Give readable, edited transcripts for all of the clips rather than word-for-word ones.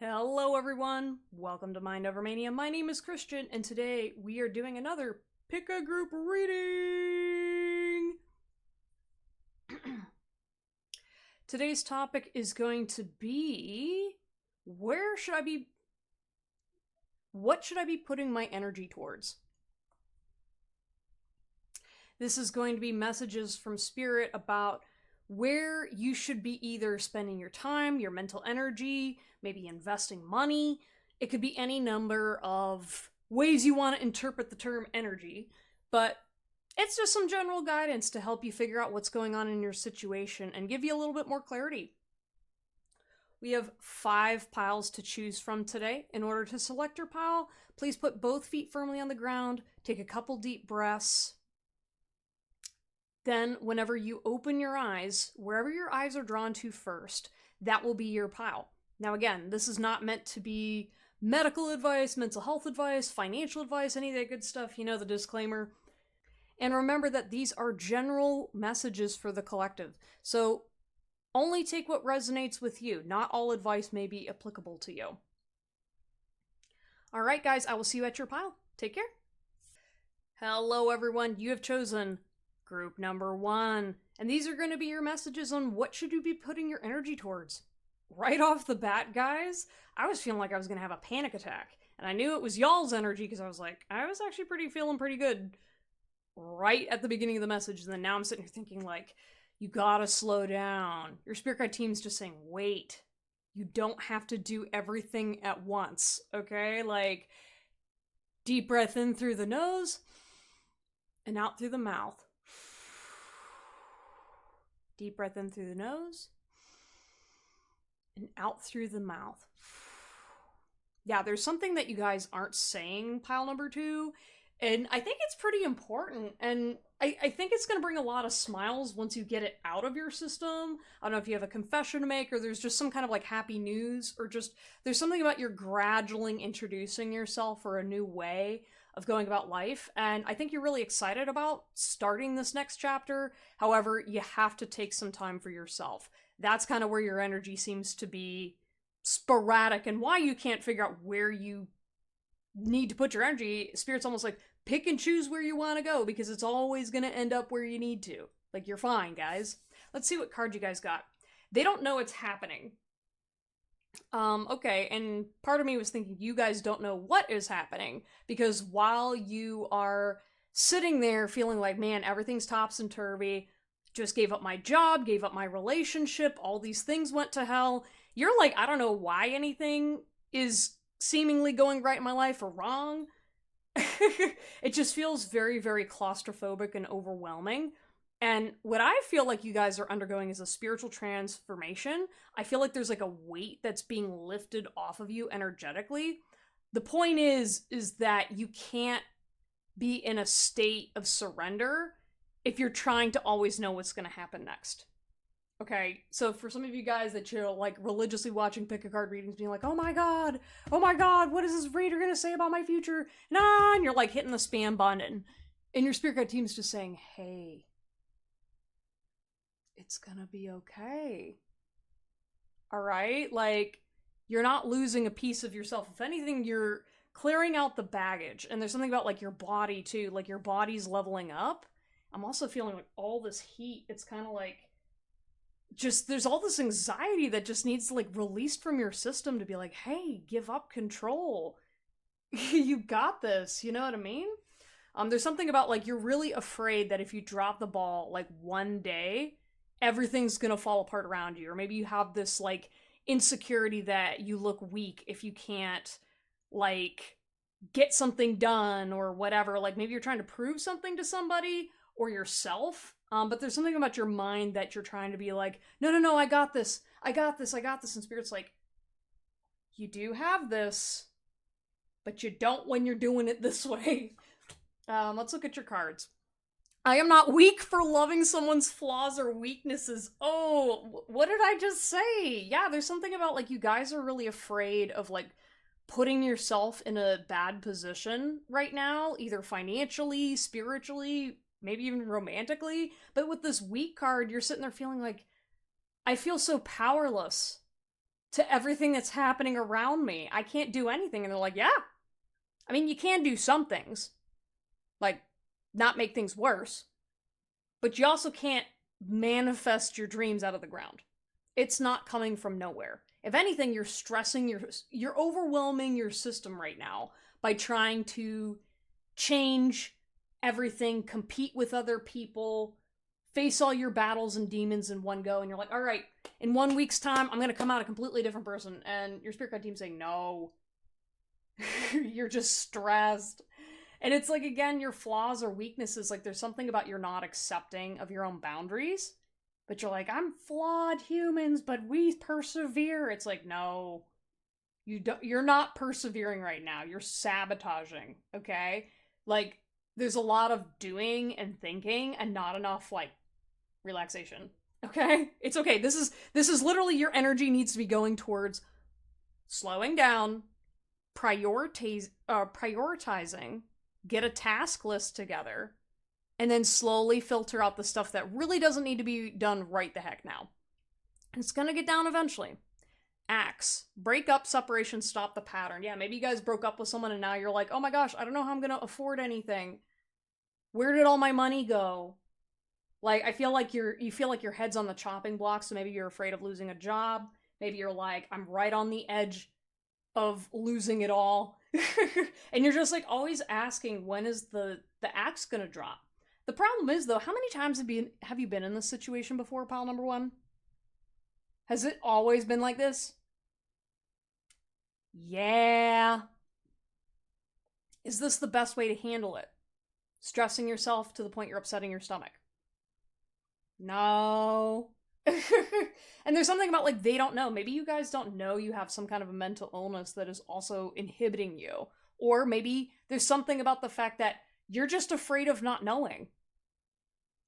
Hello everyone, welcome to Mindovermania. My name is Christian, and today we are doing another Pick a Group reading! Today's topic is going to be, what should I be putting my energy towards? This is going to be messages from Spirit about where you should be either spending your time, your mental energy, maybe investing money. It could be any number of ways you want to interpret the term energy, but it's just some general guidance to help you figure out what's going on in your situation and give you a little bit more clarity. We have 5 piles to choose from today. In order to select your pile, please put both feet firmly on the ground, take a couple deep breaths. Then, whenever you open your eyes, wherever your eyes are drawn to first, that will be your pile. Now again, this is not meant to be medical advice, mental health advice, financial advice, any of that good stuff, you know, the disclaimer. And remember that these are general messages for the collective. So only take what resonates with you. Not all advice may be applicable to you. Alright guys, I will see you at your pile. Take care. Hello everyone, you have chosen group number 1. And these are going to be your messages on what should you be putting your energy towards. Right off the bat, guys, I was feeling like I was going to have a panic attack. And I knew it was y'all's energy because I was actually feeling pretty good right at the beginning of the message. And then now I'm sitting here thinking like, you gotta slow down. Your spirit guide team's just saying, wait. You don't have to do everything at once, okay? Like, deep breath in through the nose and out through the mouth. Deep breath in through the nose and out through the mouth. Yeah, there's something that you guys aren't saying, pile number 2, and I think it's pretty important, and I think it's going to bring a lot of smiles once you get it out of your system. I don't know if you have a confession to make, or there's just some kind of like happy news, or just there's something about you're gradually introducing yourself for a new way of going about life, and I think you're really excited about starting this next chapter. However, you have to take some time for yourself. That's kind of where your energy seems to be sporadic, and why you can't figure out where you need to put your energy. Spirit's almost like, pick and choose where you want to go, because it's always going to end up where you need to. Like, you're fine, guys. Let's see what card you guys got. They don't know it's happening. Okay, and part of me was thinking you guys don't know what is happening, because while you are sitting there feeling like, man, everything's topsy-turvy, just gave up my job, gave up my relationship, all these things went to hell, you're like, I don't know why anything is seemingly going right in my life or wrong. It just feels very, very claustrophobic and overwhelming. And what I feel like you guys are undergoing is a spiritual transformation. I feel like there's like a weight that's being lifted off of you energetically. The point is that you can't be in a state of surrender if you're trying to always know what's going to happen next. Okay, so for some of you guys that you're like religiously watching pick a card readings being like, oh my god, what is this reader gonna say about my future? Nah, and you're like hitting the spam button. And your spirit guide team's just saying, hey, it's gonna be okay. Alright? Like, you're not losing a piece of yourself. If anything, you're clearing out the baggage. And there's something about like your body too, like your body's leveling up. I'm also feeling like all this heat, it's kind of like, just there's all this anxiety that just needs to like released from your system to be like, hey, give up control. You got this, you know what I mean? There's something about like you're really afraid that if you drop the ball like one day, everything's gonna fall apart around you. Or maybe you have this like insecurity that you look weak if you can't like get something done or whatever. Like maybe you're trying to prove something to somebody or yourself. But there's something about your mind that you're trying to be like, no, I got this. And Spirit's like, you do have this, but you don't when you're doing it this way. Let's look at your cards. I am not weak for loving someone's flaws or weaknesses. Oh, what did I just say? Yeah, there's something about like you guys are really afraid of like putting yourself in a bad position right now, either financially, spiritually, maybe even romantically. But with this weak card, you're sitting there feeling like, I feel so powerless. to everything that's happening around me. I can't do anything. And they're like, yeah. I mean, you can do some things, like not make things worse, but you also can't manifest your dreams out of the ground. It's not coming from nowhere. If anything, you're stressing, you're overwhelming your system right now by trying to change everything, compete with other people, face all your battles and demons in one go, and you're like, all right, in 1 week's time, I'm gonna come out a completely different person, and your spirit guide team's saying, no. You're just stressed. And it's like, again, your flaws or weaknesses, like there's something about you're not accepting of your own boundaries, but you're like, I'm flawed humans, but we persevere. It's like, no, you're not persevering right now. You're sabotaging, okay? Like, there's a lot of doing and thinking and not enough, like, relaxation. Okay? It's okay. This is literally your energy needs to be going towards slowing down, prioritizing, get a task list together, and then slowly filter out the stuff that really doesn't need to be done right the heck now. It's gonna get down eventually. Acts. Break up, separation, stop the pattern. Yeah, maybe you guys broke up with someone and now you're like, oh my gosh, I don't know how I'm gonna afford anything. Where did all my money go? Like, I feel like you feel like your head's on the chopping block, so maybe you're afraid of losing a job. Maybe you're like, I'm right on the edge of losing it all. And you're just like always asking, when is the axe gonna drop? The problem is, though, how many times have you been in this situation before, pile number one? Has it always been like this? Yeah. Is this the best way to handle it? Stressing yourself to the point you're upsetting your stomach? No. And there's something about, like, they don't know. Maybe you guys don't know you have some kind of a mental illness that is also inhibiting you. Or maybe there's something about the fact that you're just afraid of not knowing.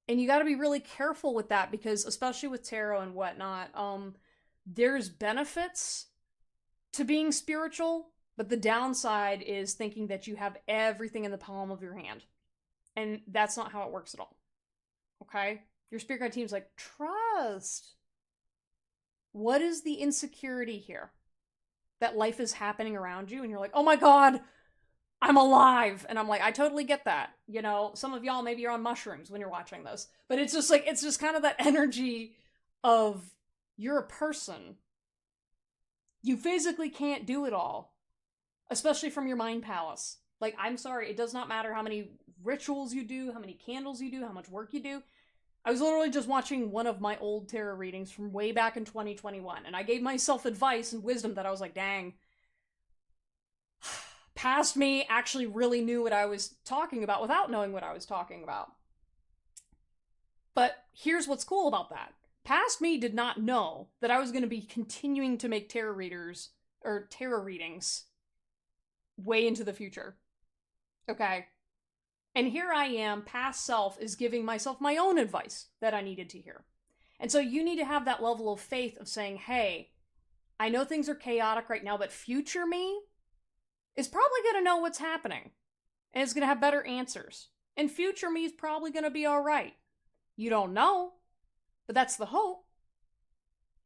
And you gotta be really careful with that, because especially with tarot and whatnot, there's benefits to being spiritual, but the downside is thinking that you have everything in the palm of your hand. And that's not how it works at all. Okay? Your spirit guide team's like, trust. What is the insecurity here? That life is happening around you and you're like, oh my god, I'm alive. And I'm like, I totally get that. You know, some of y'all, maybe you're on mushrooms when you're watching this. But it's just like, it's just kind of that energy of, you're a person. You physically can't do it all. Especially from your mind palace. Like, I'm sorry, it does not matter how many rituals you do, how many candles you do, how much work you do. I was literally just watching one of my old tarot readings from way back in 2021, and I gave myself advice and wisdom that I was like, dang, past me actually really knew what I was talking about without knowing what I was talking about. But here's what's cool about that. Past me did not know that I was going to be continuing to make tarot readings way into the future. Okay? And here I am, past self is giving myself my own advice that I needed to hear. And so you need to have that level of faith of saying, hey, I know things are chaotic right now, but future me is probably going to know what's happening. And it's going to have better answers. And future me is probably going to be all right. You don't know, but that's the hope.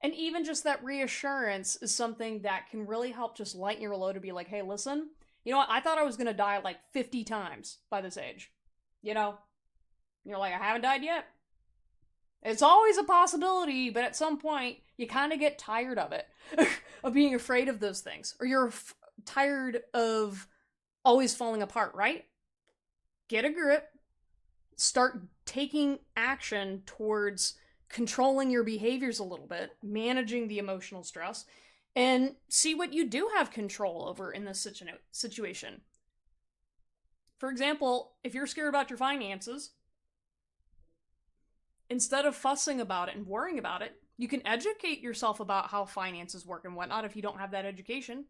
And even just that reassurance is something that can really help just lighten your load to be like, hey, listen, you know what? I thought I was going to die like 50 times by this age. You know? And you're like, I haven't died yet. It's always a possibility, but at some point, you kind of get tired of it. Of being afraid of those things. Or you're tired of always falling apart, right? Get a grip. Start taking action towards controlling your behaviors a little bit, managing the emotional stress, and see what you do have control over in this situation. For example, if you're scared about your finances, instead of fussing about it and worrying about it, you can educate yourself about how finances work and whatnot if you don't have that education.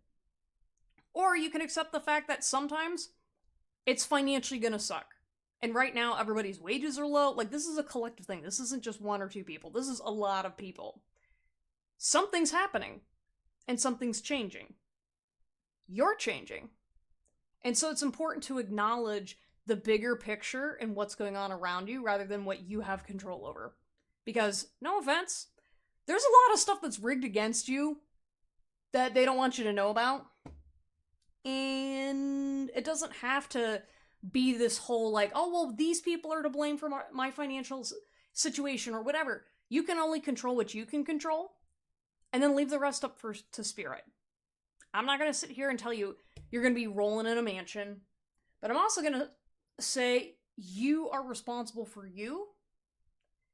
Or you can accept the fact that sometimes it's financially gonna suck. And right now, everybody's wages are low. Like, this is a collective thing. This isn't just one or two people. This is a lot of people. Something's happening. And something's changing. You're changing. And so it's important to acknowledge the bigger picture and what's going on around you rather than what you have control over. Because, no offense, there's a lot of stuff that's rigged against you that they don't want you to know about. And it doesn't have to be this whole like, oh, well, these people are to blame for my financial situation or whatever. You can only control what you can control, and then leave the rest up to spirit. I'm not going to sit here and tell you you're going to be rolling in a mansion, but I'm also going to say you are responsible for you,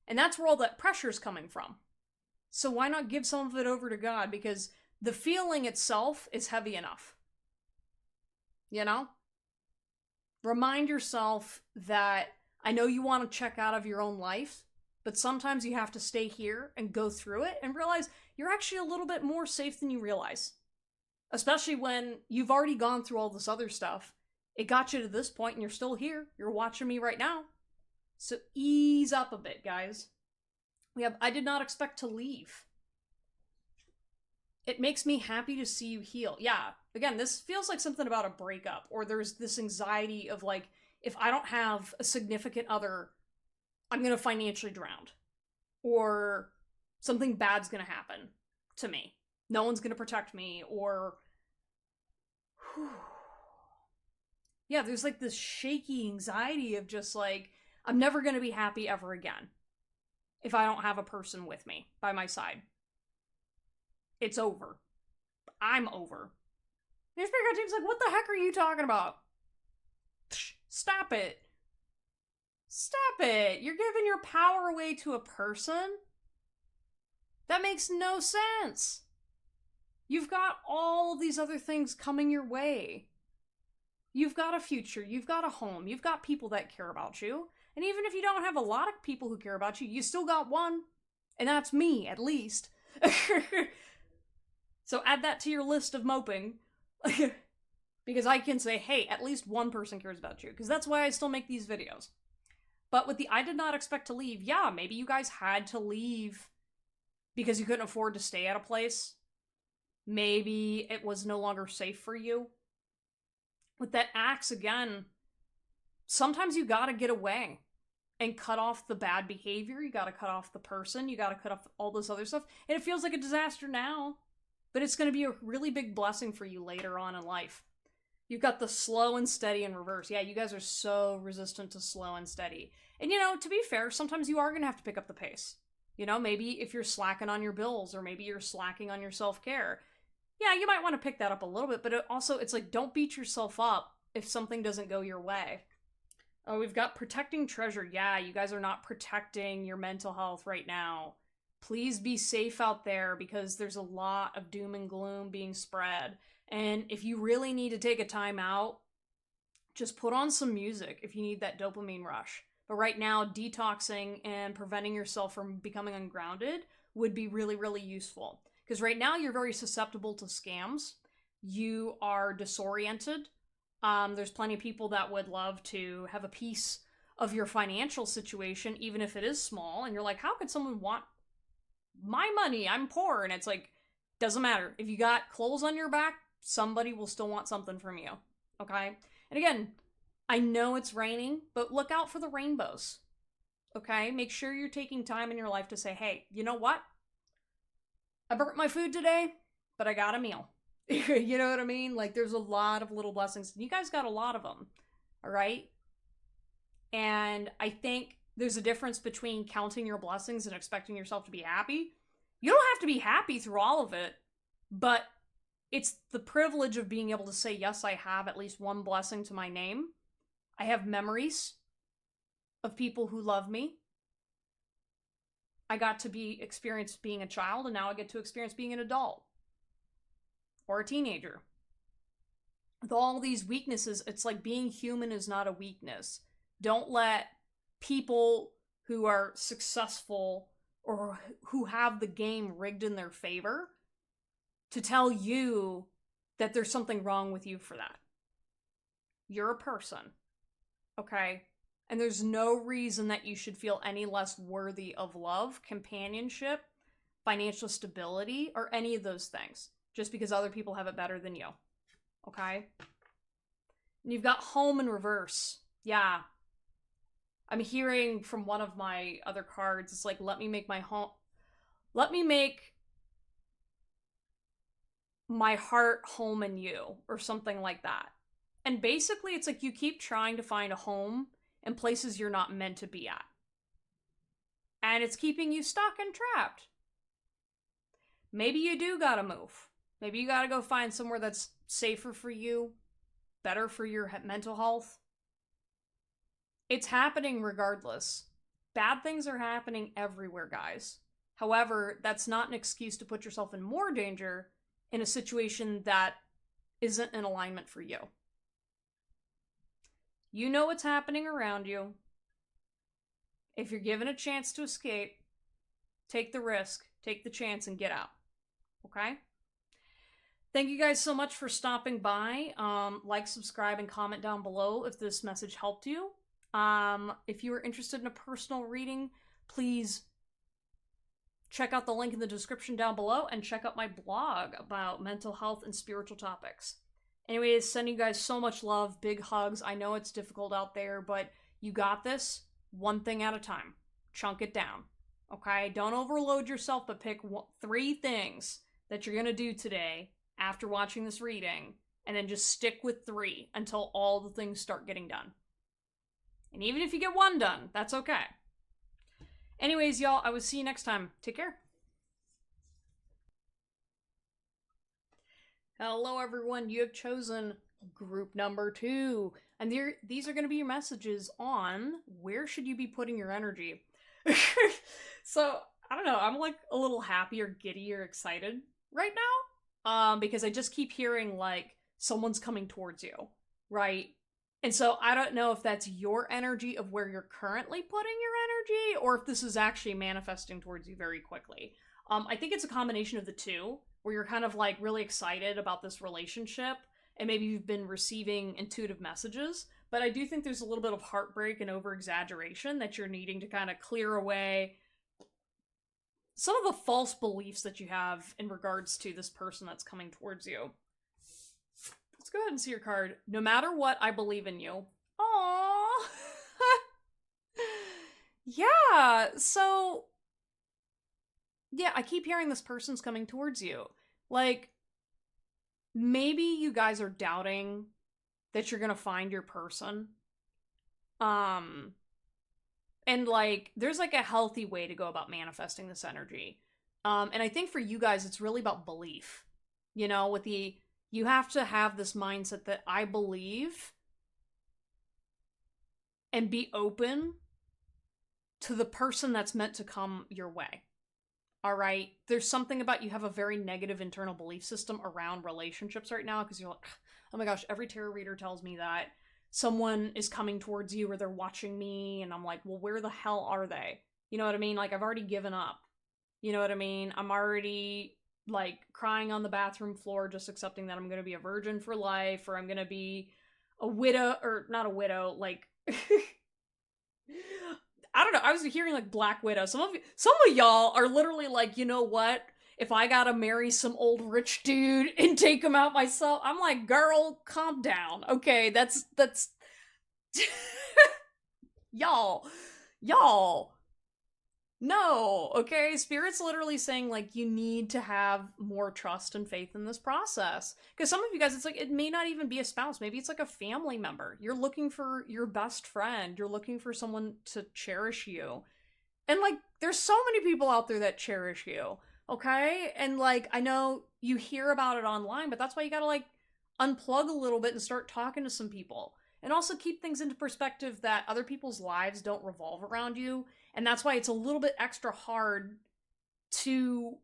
and that's where all that pressure is coming from. So why not give some of it over to God? Because the feeling itself is heavy enough. You know? Remind yourself that I know you want to check out of your own life, but sometimes you have to stay here and go through it and realize you're actually a little bit more safe than you realize. Especially when you've already gone through all this other stuff. It got you to this point and you're still here. You're watching me right now. So ease up a bit, guys. We have I did not expect to leave. It makes me happy to see you heal. Yeah, again, this feels like something about a breakup, or there's this anxiety of like, if I don't have a significant other, I'm going to financially drown. Or something bad's going to happen to me. No one's going to protect me, or yeah, there's like this shaky anxiety of just like, I'm never going to be happy ever again if I don't have a person with me by my side. It's over. I'm over. Your spirit guide team's like, what the heck are you talking about? Stop it. Stop it. You're giving your power away to a person? That makes no sense. You've got all of these other things coming your way. You've got a future. You've got a home. You've got people that care about you. And even if you don't have a lot of people who care about you, you still got one. And that's me, at least. So add that to your list of moping. Because I can say, hey, at least one person cares about you. Because that's why I still make these videos. But with the I did not expect to leave, yeah, maybe you guys had to leave because you couldn't afford to stay at a place. Maybe it was no longer safe for you. With that axe, again, sometimes you gotta get away and cut off the bad behavior. You gotta cut off the person. You gotta cut off all this other stuff. And it feels like a disaster now, but it's gonna be a really big blessing for you later on in life. You've got the slow and steady in reverse. Yeah, you guys are so resistant to slow and steady. And, you know, to be fair, sometimes you are going to have to pick up the pace. You know, maybe if you're slacking on your bills, or maybe you're slacking on your self-care. Yeah, you might want to pick that up a little bit, but it's like, don't beat yourself up if something doesn't go your way. Oh, we've got protecting treasure. Yeah, you guys are not protecting your mental health right now. Please be safe out there, because there's a lot of doom and gloom being spread. And if you really need to take a time out, just put on some music if you need that dopamine rush. But right now, detoxing and preventing yourself from becoming ungrounded would be really, really useful. Because right now, you're very susceptible to scams. You are disoriented. There's plenty of people that would love to have a piece of your financial situation, even if it is small. And you're like, how could someone want my money? I'm poor. And it's like, doesn't matter. If you got clothes on your back, somebody will still want something from you. Okay? And again, I know it's raining, but look out for the rainbows. Okay? Make sure you're taking time in your life to say, hey, you know what? I burnt my food today, but I got a meal. You know what I mean? Like, there's a lot of little blessings. You guys got a lot of them. All right? And I think there's a difference between counting your blessings and expecting yourself to be happy. You don't have to be happy through all of it, but it's the privilege of being able to say, yes, I have at least one blessing to my name. I have memories of people who love me. I got to experience being a child, and now I get to experience being an adult or a teenager. With all these weaknesses, it's like being human is not a weakness. Don't let people who are successful or who have the game rigged in their favor to tell you that there's something wrong with you for that. You're a person, okay? And there's no reason that you should feel any less worthy of love, companionship, financial stability, or any of those things, just because other people have it better than you, okay? And you've got home in reverse. Yeah. I'm hearing from one of my other cards, it's like, let me make my heart home in you or something like that. And basically, it's like you keep trying to find a home in places you're not meant to be at. And it's keeping you stuck and trapped. Maybe you do gotta move. Maybe you gotta go find somewhere that's safer for you, better for your mental health. It's happening regardless. Bad things are happening everywhere, guys. However, that's not an excuse to put yourself in more danger in a situation that isn't in alignment for you. You know what's happening around you. If you're given a chance to escape, take the risk, take the chance, and get out. Okay? Thank you guys so much for stopping by. Like, subscribe, and comment down below if this message helped you. If you are interested in a personal reading, please check out the link in the description down below and check out my blog about mental health and spiritual topics. Anyways, sending you guys so much love, big hugs. I know it's difficult out there, but you got this, one thing at a time. Chunk it down, okay? Don't overload yourself, but pick 3 things that you're going to do today after watching this reading, and then just stick with 3 until all the things start getting done. And even if you get 1 done, that's okay. Anyways, y'all, I will see you next time. Take care. Hello, everyone. You have chosen group number 2. And these are going to be your messages on where should you be putting your energy. So, I don't know. I'm like a little happy or giddy or excited right now. Because I just keep hearing like someone's coming towards you, right? And so I don't know if that's your energy of where you're currently putting your energy or if this is actually manifesting towards you very quickly. I think it's a combination of the two, where you're kind of like really excited about this relationship and maybe you've been receiving intuitive messages. But I do think there's a little bit of heartbreak and over-exaggeration that you're needing to kind of clear away some of the false beliefs that you have in regards to this person that's coming towards you. Let's go ahead and see your card. No matter what, I believe in you. Aww. Yeah, so... yeah, I keep hearing this person's coming towards you. Like, maybe you guys are doubting that you're gonna find your person. And like, there's like a healthy way to go about manifesting this energy. And I think for you guys, it's really about belief. You know, with the, you have to have this mindset that I believe and be open to the person that's meant to come your way. All right? There's something about you have a very negative internal belief system around relationships right now because you're like, oh my gosh, every tarot reader tells me that someone is coming towards you or they're watching me, and I'm like, well, where the hell are they? You know what I mean? Like, I've already given up. You know what I mean? I'm already, like, crying on the bathroom floor just accepting that I'm gonna be a virgin for life, or I'm gonna be a widow, or not a widow, like... I don't know, I was hearing, like, Black Widow. Some of y'all are literally like, you know what? If I gotta marry some old rich dude and take him out myself, I'm like, girl, calm down. Okay, that's... y'all. No, okay? Spirit's literally saying, like, you need to have more trust and faith in this process. Because some of you guys, it's like, it may not even be a spouse. Maybe it's like a family member. You're looking for your best friend. You're looking for someone to cherish you. And, like, there's so many people out there that cherish you, okay? And, like, I know you hear about it online, but that's why you gotta, like, unplug a little bit and start talking to some people. And also keep things into perspective that other people's lives don't revolve around you. And that's why it's a little bit extra hard to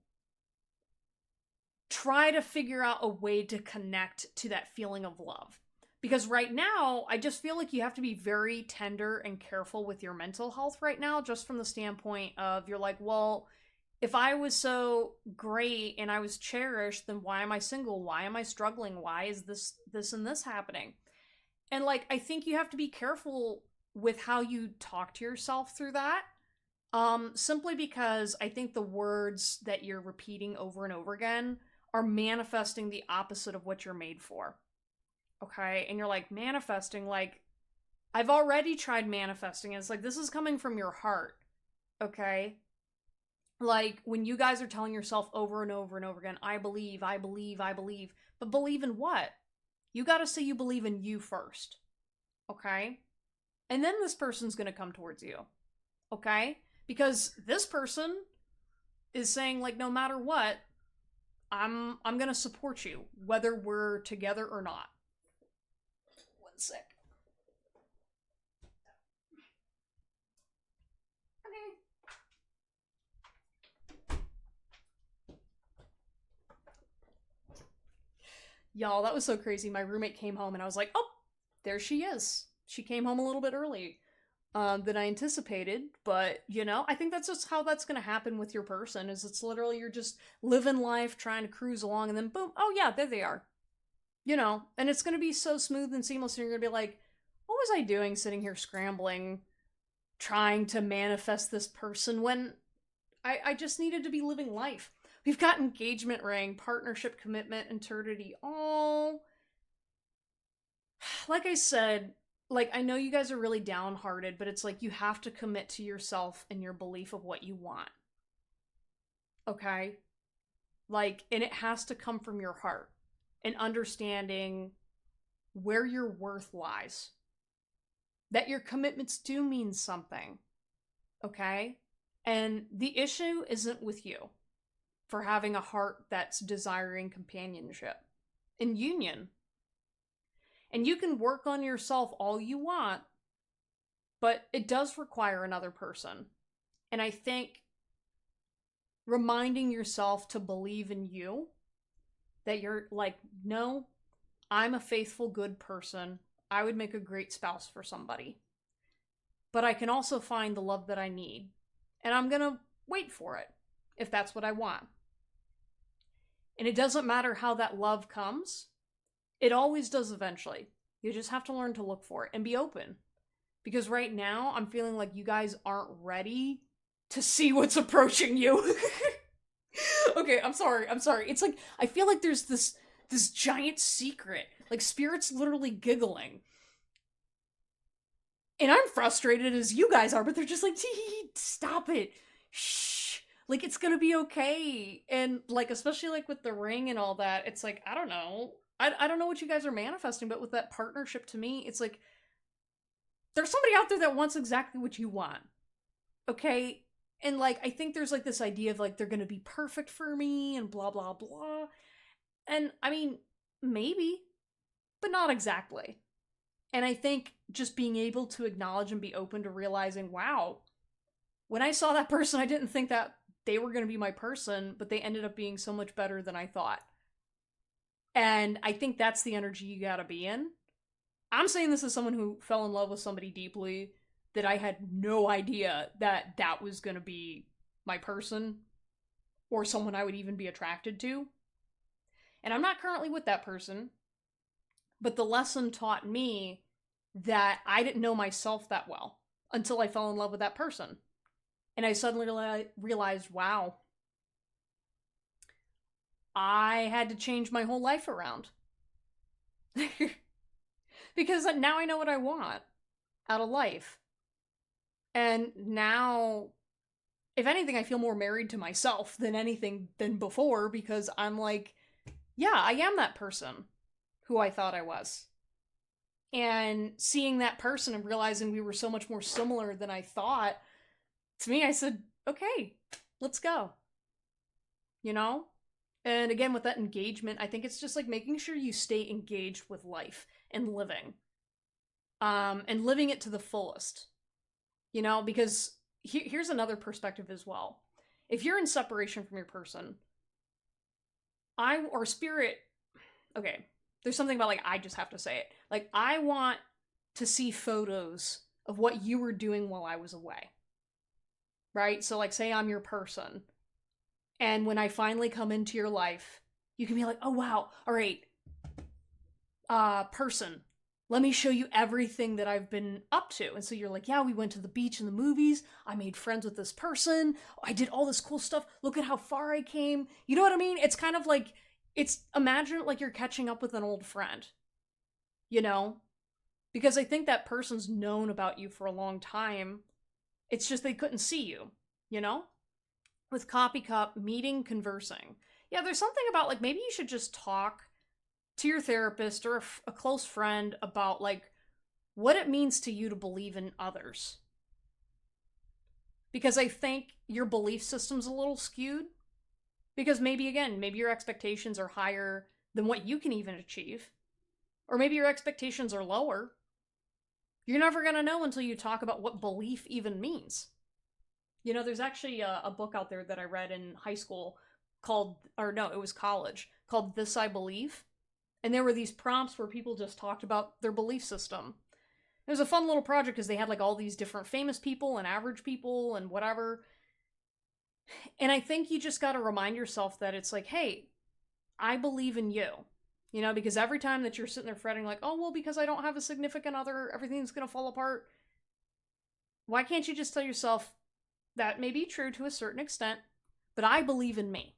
try to figure out a way to connect to that feeling of love. Because right now, I just feel like you have to be very tender and careful with your mental health right now, just from the standpoint of you're like, well, if I was so great and I was cherished, then why am I single? Why am I struggling? Why is this and this happening? And, like, I think you have to be careful with how you talk to yourself through that. Simply because I think the words that you're repeating over and over again are manifesting the opposite of what you're made for. Okay? And you're like, manifesting, like, I've already tried manifesting. And it's like, this is coming from your heart. Okay? Like, when you guys are telling yourself over and over and over again, I believe, I believe, I believe, but believe in what? You gotta say you believe in you first, okay? And then this person's gonna come towards you, okay? Because this person is saying, like, no matter what, I'm gonna support you, whether we're together or not. One sec. Okay. Y'all, that was so crazy. My roommate came home and I was like, oh, there she is. She came home a little bit early than I anticipated, but you know, I think that's just how that's gonna happen with your person. Is it's literally you're just living life, trying to cruise along, and then boom, oh yeah, there they are. You know, and it's gonna be so smooth and seamless, and you're gonna be like, what was I doing sitting here scrambling, trying to manifest this person when I just needed to be living life. We've got engagement ring, partnership, commitment, eternity, all. Like I said, like I know you guys are really downhearted, but it's like you have to commit to yourself and your belief of what you want. Okay? Like, and it has to come from your heart and understanding where your worth lies. That your commitments do mean something. Okay? And the issue isn't with you for having a heart that's desiring companionship and union. And you can work on yourself all you want, but it does require another person. And I think reminding yourself to believe in you, that you're like, no, I'm a faithful, good person. I would make a great spouse for somebody. But I can also find the love that I need. And I'm going to wait for it if that's what I want. And it doesn't matter how that love comes, it always does eventually. You just have to learn to look for it and be open. Because right now, I'm feeling like you guys aren't ready to see what's approaching you. Okay, I'm sorry. It's like, I feel like there's this giant secret. Like, Spirit's literally giggling. And I'm frustrated as you guys are, but they're just like, stop it. Shh. Like, it's gonna be okay. And, like, especially, like, with the ring and all that, it's like, I don't know. I don't know what you guys are manifesting, but with that partnership, to me, it's like, there's somebody out there that wants exactly what you want. Okay? And, like, I think there's, like, this idea of, like, they're gonna be perfect for me and blah, blah, blah. And, I mean, maybe, but not exactly. And I think just being able to acknowledge and be open to realizing, wow, when I saw that person, I didn't think that they were going to be my person, but they ended up being so much better than I thought. And I think that's the energy you gotta be in. I'm saying this as someone who fell in love with somebody deeply that I had no idea that that was going to be my person or someone I would even be attracted to. And I'm not currently with that person, but the lesson taught me that I didn't know myself that well until I fell in love with that person. And I suddenly realized, wow, I had to change my whole life around. Because now I know what I want out of life. And now, if anything, I feel more married to myself than anything than before because I'm like, yeah, I am that person who I thought I was. And seeing that person and realizing we were so much more similar than I thought, to me, I said, okay, let's go. You know? And again, with that engagement, I think it's just like making sure you stay engaged with life and living. And living it to the fullest. You know, because here's another perspective as well. If you're in separation from your person, or spirit, okay, there's something about like, I just have to say it. Like, I want to see photos of what you were doing while I was away. Right? So, like, say I'm your person. And when I finally come into your life, you can be like, oh, wow, all right, person, let me show you everything that I've been up to. And so you're like, yeah, we went to the beach and the movies. I made friends with this person. I did all this cool stuff. Look at how far I came. You know what I mean? It's kind of like, imagine it like you're catching up with an old friend, you know? Because I think that person's known about you for a long time. It's just they couldn't see you, you know? with copy cup, meeting, conversing. Yeah, there's something about like maybe you should just talk to your therapist or a close friend about like what it means to you to believe in others. Because I think your belief system's a little skewed. Because maybe, again, maybe your expectations are higher than what you can even achieve. Or maybe your expectations are lower. You're never going to know until you talk about what belief even means. You know, there's actually a book out there that I read in high school called, or no, it was college, called This I Believe. And there were these prompts where people just talked about their belief system. It was a fun little project because they had like all these different famous people and average people and whatever. And I think you just got to remind yourself that it's like, hey, I believe in you. You know, because every time that you're sitting there fretting, like, oh, well, because I don't have a significant other, everything's going to fall apart. Why can't you just tell yourself that may be true to a certain extent, but I believe in me.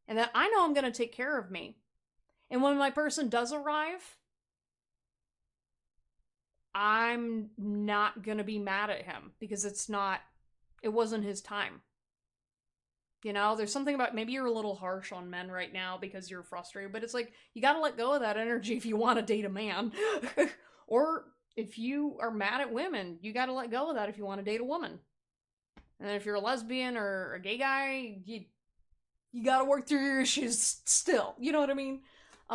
And that I know I'm going to take care of me. And when my person does arrive, I'm not going to be mad at him because it wasn't his time. You know, there's something about maybe you're a little harsh on men right now because you're frustrated, but it's like you gotta let go of that energy if you want to date a man. Or if you are mad at women, you gotta let go of that if you want to date a woman. And if you're a lesbian or a gay guy, you gotta work through your issues still. You know what I mean?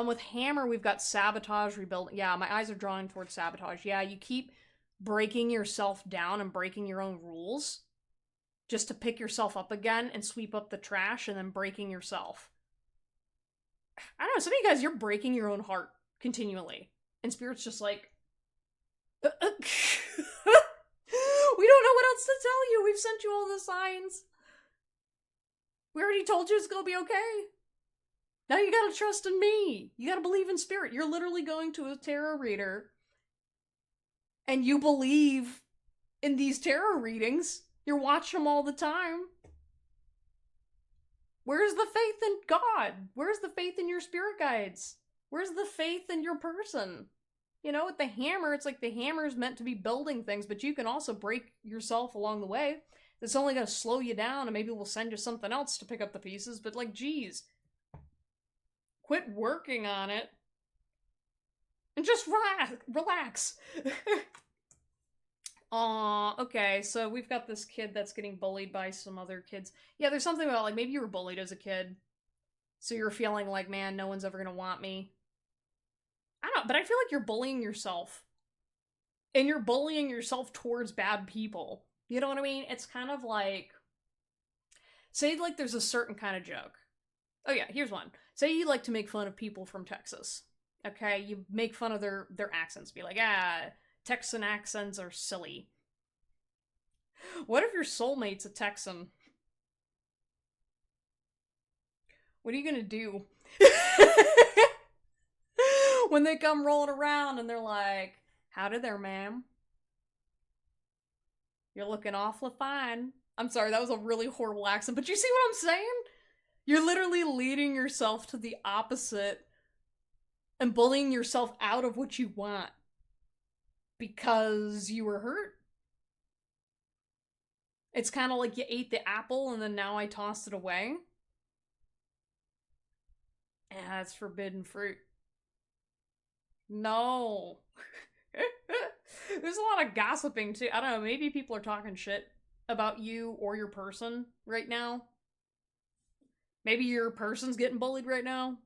With Hammer, we've got sabotage, rebuilding. Yeah, my eyes are drawing towards sabotage. Yeah, you keep breaking yourself down and breaking your own rules just to pick yourself up again and sweep up the trash and then breaking yourself. I don't know, some of you guys, you're breaking your own heart continually. And Spirit's just like, we don't know what else to tell you. We've sent you all the signs. We already told you it's gonna be okay. Now you gotta trust in me. You gotta believe in Spirit. You're literally going to a tarot reader and you believe in these tarot readings. You're watching them all the time. Where's the faith in God? Where's the faith in your spirit guides? Where's the faith in your person? You know, with the hammer, it's like the hammer is meant to be building things, but you can also break yourself along the way. It's only going to slow you down, and maybe we'll send you something else to pick up the pieces, but like, geez. Quit working on it. And just relax. Aw, okay, so we've got this kid that's getting bullied by some other kids. Yeah, there's something about, like, maybe you were bullied as a kid. So you're feeling like, man, no one's ever gonna want me. I don't know, but I feel like you're bullying yourself. And you're bullying yourself towards bad people. You know what I mean? It's kind of like, say, like, there's a certain kind of joke. Oh yeah, here's one. Say you like to make fun of people from Texas. Okay, you make fun of their accents. Be like, Texan accents are silly. What if your soulmate's a Texan? What are you gonna do? When they come rolling around and they're like, howdy there, ma'am. You're looking awfully fine. I'm sorry, that was a really horrible accent, but you see what I'm saying? You're literally leading yourself to the opposite and bullying yourself out of what you want because you were hurt. It's kind of like you ate the apple and then now I tossed it away. Yeah, it's forbidden fruit. No. There's a lot of gossiping too. I don't know, maybe people are talking shit about you or your person right now. Maybe your person's getting bullied right now.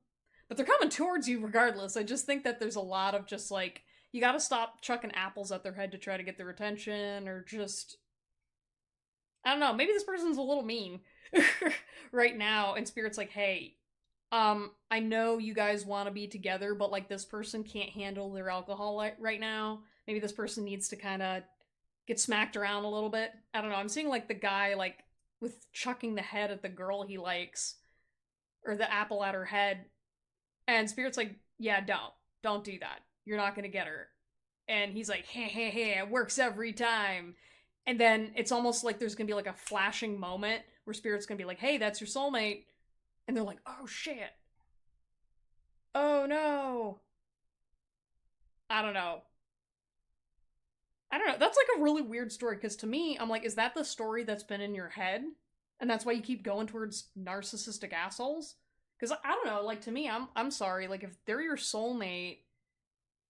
But they're coming towards you regardless. I just think that there's a lot of just like, you gotta stop chucking apples at their head to try to get their attention, or just, I don't know, maybe this person's a little mean right now, and Spirit's like, hey, I know you guys want to be together, but like this person can't handle their alcohol right now. Maybe this person needs to kind of get smacked around a little bit. I don't know. I'm seeing like the guy like with chucking the head at the girl he likes, or the apple at her head, and Spirit's like, yeah, don't do that. You're not gonna get her. And he's like, hey, it works every time. And then it's almost like there's gonna be like a flashing moment where Spirit's gonna be like, hey, that's your soulmate. And they're like, oh shit. Oh no. I don't know. That's like a really weird story, because to me, I'm like, is that the story that's been in your head? And that's why you keep going towards narcissistic assholes. Because I don't know, like to me, I'm sorry, like if they're your soulmate,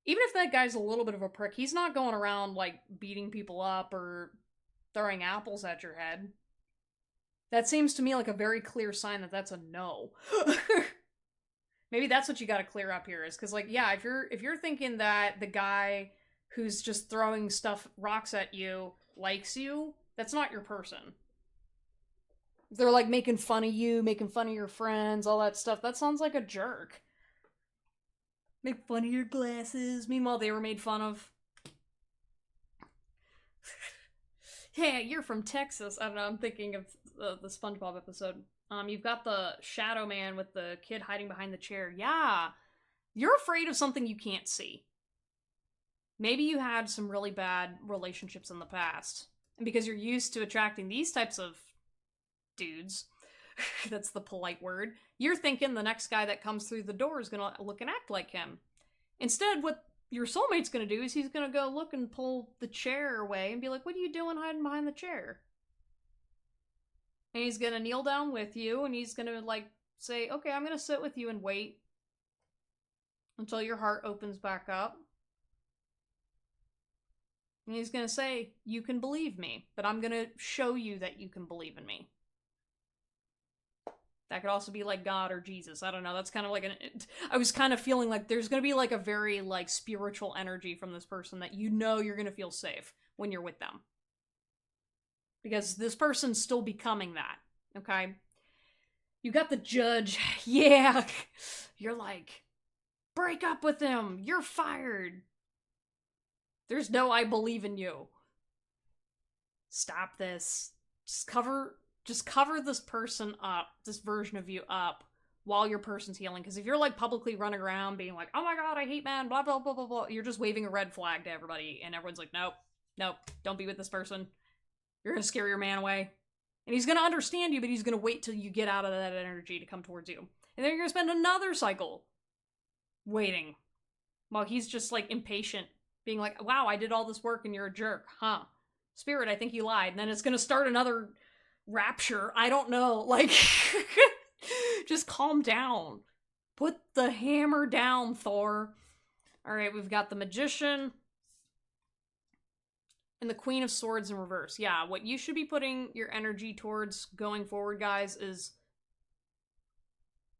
even if that guy's a little bit of a prick, he's not going around like beating people up or throwing apples at your head. That seems to me like a very clear sign that that's a no. Maybe that's what you got to clear up here is because like yeah, if you're thinking that the guy who's just throwing rocks at you likes you, that's not your person. If they're like making fun of you, making fun of your friends, all that stuff, that sounds like a jerk. Make fun of your glasses. Meanwhile, they were made fun of. Hey, you're from Texas. I don't know. I'm thinking of the SpongeBob episode. You've got the Shadow Man with the kid hiding behind the chair. Yeah, you're afraid of something you can't see. Maybe you had some really bad relationships in the past, and because you're used to attracting these types of dudes, that's the polite word, you're thinking the next guy that comes through the door is gonna look and act like him. Instead, what your soulmate's gonna do is he's gonna go look and pull the chair away and be like, what are you doing hiding behind the chair? And he's gonna kneel down with you and he's gonna like say, okay, I'm gonna sit with you and wait until your heart opens back up. And he's gonna say, you can believe me, but I'm gonna show you that you can believe in me. That could also be like God or Jesus. I don't know. That's kind of like I was kind of feeling like there's going to be like a very like spiritual energy from this person that you know you're going to feel safe when you're with them. Because this person's still becoming that. Okay? You got the judge. Yeah. You're like, break up with him. You're fired. There's no I believe in you. Stop this. Just cover this person up, this version of you up, while your person's healing. Because if you're like publicly running around being like, oh my god, I hate men, blah, blah, blah, blah, blah, you're just waving a red flag to everybody, and everyone's like, nope, nope, don't be with this person. You're gonna scare your man away. And he's gonna understand you, but he's gonna wait till you get out of that energy to come towards you. And then you're gonna spend another cycle waiting. While he's just like impatient, being like, wow, I did all this work and you're a jerk, huh? Spirit, I think you lied. And then it's gonna start another rapture. I don't know. Like, just calm down. Put the hammer down, Thor. Alright, we've got the Magician and the Queen of Swords in reverse. Yeah, what you should be putting your energy towards going forward, guys, is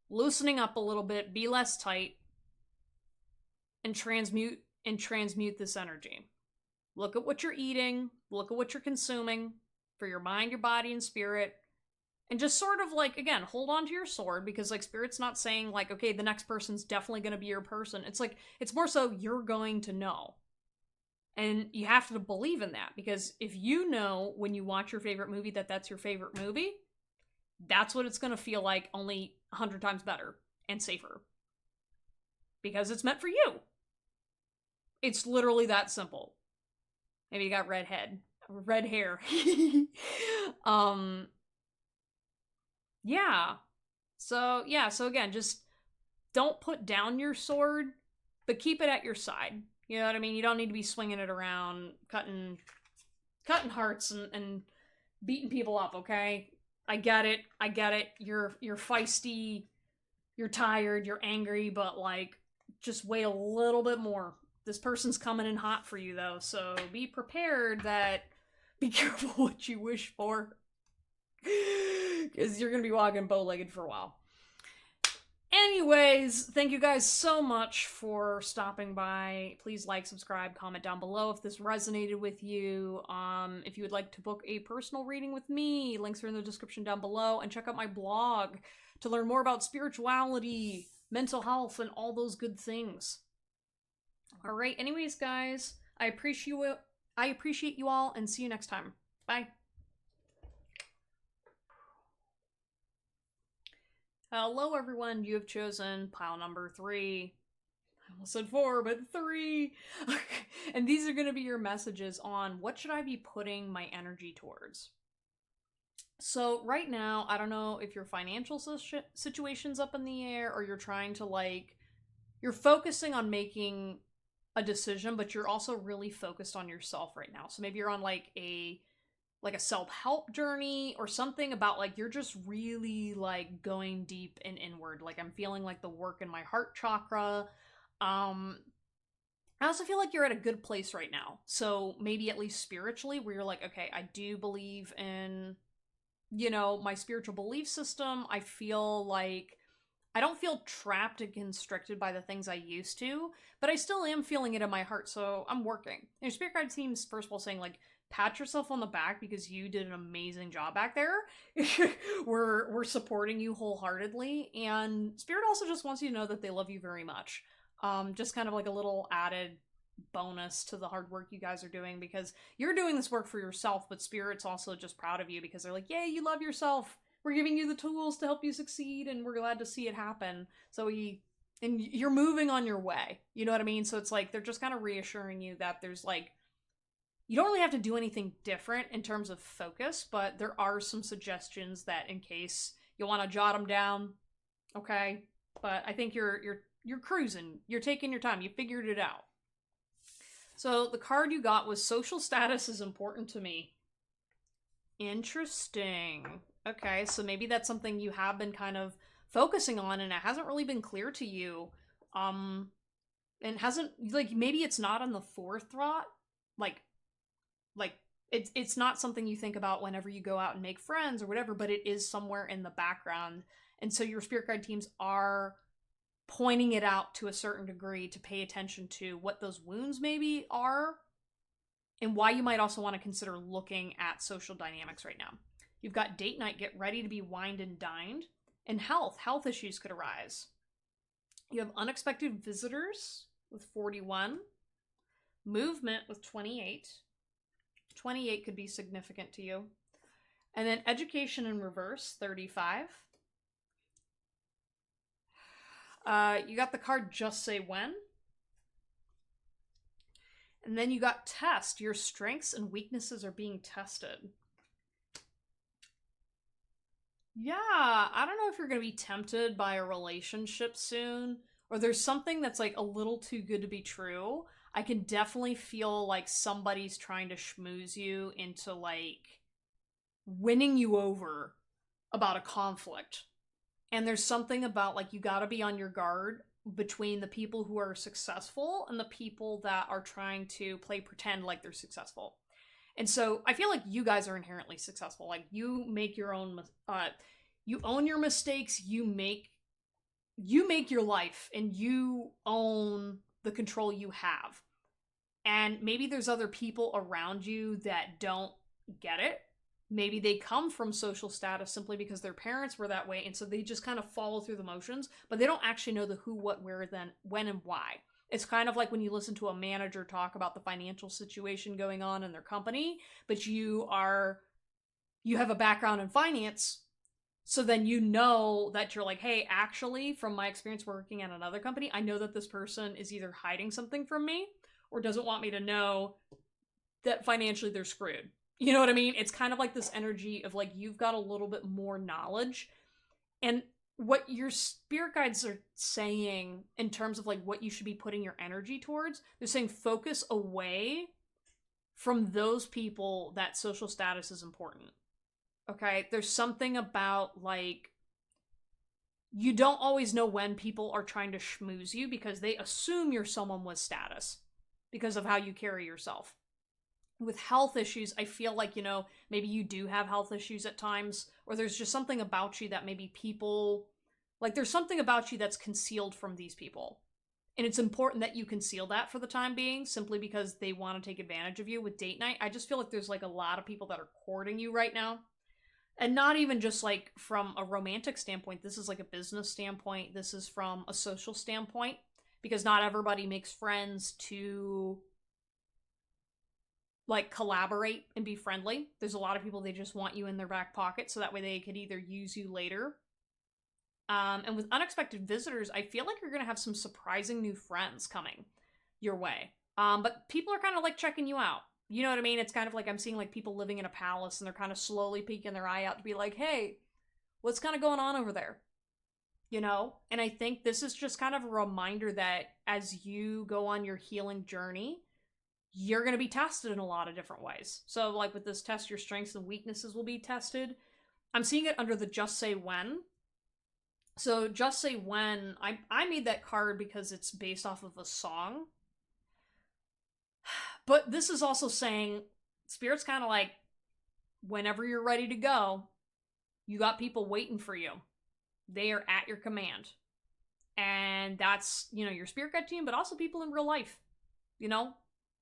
loosening up a little bit, be less tight, and transmute this energy. Look at what you're eating, look at what you're consuming for your mind, your body, and spirit. And just sort of like, again, hold on to your sword, because like Spirit's not saying like, okay, the next person's definitely going to be your person. It's like, it's more so you're going to know. And you have to believe in that, because if you know when you watch your favorite movie that that's your favorite movie, that's what it's going to feel like, only 100 times better and safer. Because it's meant for you. It's literally that simple. Maybe you got red hair. Yeah. So again, just don't put down your sword, but keep it at your side. You know what I mean? You don't need to be swinging it around, cutting hearts and beating people up, okay? I get it. You're feisty, you're tired, you're angry, but like, just wait a little bit more. This person's coming in hot for you, though, so be prepared that... Be careful what you wish for. Because you're going to be walking bow-legged for a while. Anyways, thank you guys so much for stopping by. Please like, subscribe, comment down below if this resonated with you. If you would like to book a personal reading with me, links are in the description down below. And check out my blog to learn more about spirituality, mental health, and all those good things. Alright, anyways, guys, I appreciate you all, and see you next time. Bye. Hello, everyone. You have chosen pile number 3. I almost said 4, but 3. And these are going to be your messages on what should I be putting my energy towards. So right now, I don't know if your financial situation's up in the air, or you're trying to like, you're focusing on making a decision, but you're also really focused on yourself right now. So maybe you're on like a like a self-help journey or something about like you're just really like going deep and inward. Like I'm feeling like the work in my heart chakra. Um I also feel like you're at a good place right now. So maybe at least spiritually where you're like, okay, I do believe in, you know, my spiritual belief system. I feel like I don't feel trapped and constricted by the things I used to, but I still am feeling it in my heart, so I'm working. And your spirit guide team's first of all saying, like, pat yourself on the back because you did an amazing job back there. We're supporting you wholeheartedly, and spirit also just wants you to know that they love you very much. Just kind of like a little added bonus to the hard work you guys are doing because you're doing this work for yourself, but spirit's also just proud of you because they're like, yay, you love yourself. We're giving you the tools to help you succeed and we're glad to see it happen. And you're moving on your way. You know what I mean? So it's like they're just kind of reassuring you that there's like you don't really have to do anything different in terms of focus, but there are some suggestions that in case you want to jot them down, okay? But I think you're cruising. You're taking your time. You figured it out. So the card you got was social status is important to me. Interesting. Okay, so maybe that's something you have been kind of focusing on and it hasn't really been clear to you. And hasn't like maybe it's not on the forethought. Like like it's not something you think about whenever you go out and make friends or whatever, but it is somewhere in the background. And so your spirit guide teams are pointing it out to a certain degree to pay attention to what those wounds maybe are and why you might also want to consider looking at social dynamics right now. You've got date night, get ready to be wined and dined, and health issues could arise. You have unexpected visitors with 41, movement with 28. 28 could be significant to you. And then education in reverse, 35. You got the card Just Say When. And then you got test. Your strengths and weaknesses are being tested. Yeah, I don't know if you're going to be tempted by a relationship soon, or there's something that's like a little too good to be true. I can definitely feel like somebody's trying to schmooze you into like winning you over about a conflict. And there's something about like you gotta be on your guard between the people who are successful and the people that are trying to play pretend like they're successful. And so I feel like you guys are inherently successful. Like you make your own, you own your mistakes. You make your life, and you own the control you have. And maybe there's other people around you that don't get it. Maybe they come from social status simply because their parents were that way, and so they just kind of follow through the motions, but they don't actually know the who, what, where, then, when, and why. It's kind of like when you listen to a manager talk about the financial situation going on in their company, but you have a background in finance, so then you know that you're like, hey, actually, from my experience working at another company, I know that this person is either hiding something from me or doesn't want me to know that financially they're screwed. You know what I mean? It's kind of like this energy of like you've got a little bit more knowledge. And what your spirit guides are saying in terms of like what you should be putting your energy towards, they're saying focus away from those people that social status is important. Okay? There's something about like you don't always know when people are trying to schmooze you because they assume you're someone with status because of how you carry yourself. With health issues, I feel like, maybe you do have health issues at times, or there's just something about you that maybe people, like there's something about you that's concealed from these people. And it's important that you conceal that for the time being, simply because they want to take advantage of you. With date night, I just feel like there's like a lot of people that are courting you right now. And not even just like from a romantic standpoint, this is like a business standpoint, this is from a social standpoint, because not everybody makes friends to like collaborate and be friendly. There's a lot of people, they just want you in their back pocket so that way they could either use you later. And with unexpected visitors, I feel like you're going to have some surprising new friends coming your way. But people are kind of like checking you out. You know what I mean? It's kind of like I'm seeing like people living in a palace and they're kind of slowly peeking their eye out to be like, hey, what's kind of going on over there? And I think this is just kind of a reminder that as you go on your healing journey, you're going to be tested in a lot of different ways. So, like with this test, your strengths and weaknesses will be tested. I'm seeing it under the just say when. So, just say when, I made that card because it's based off of a song. But this is also saying, Spirit's kind of like, whenever you're ready to go, you got people waiting for you. They are at your command. And that's, your Spirit Guide team, but also people in real life,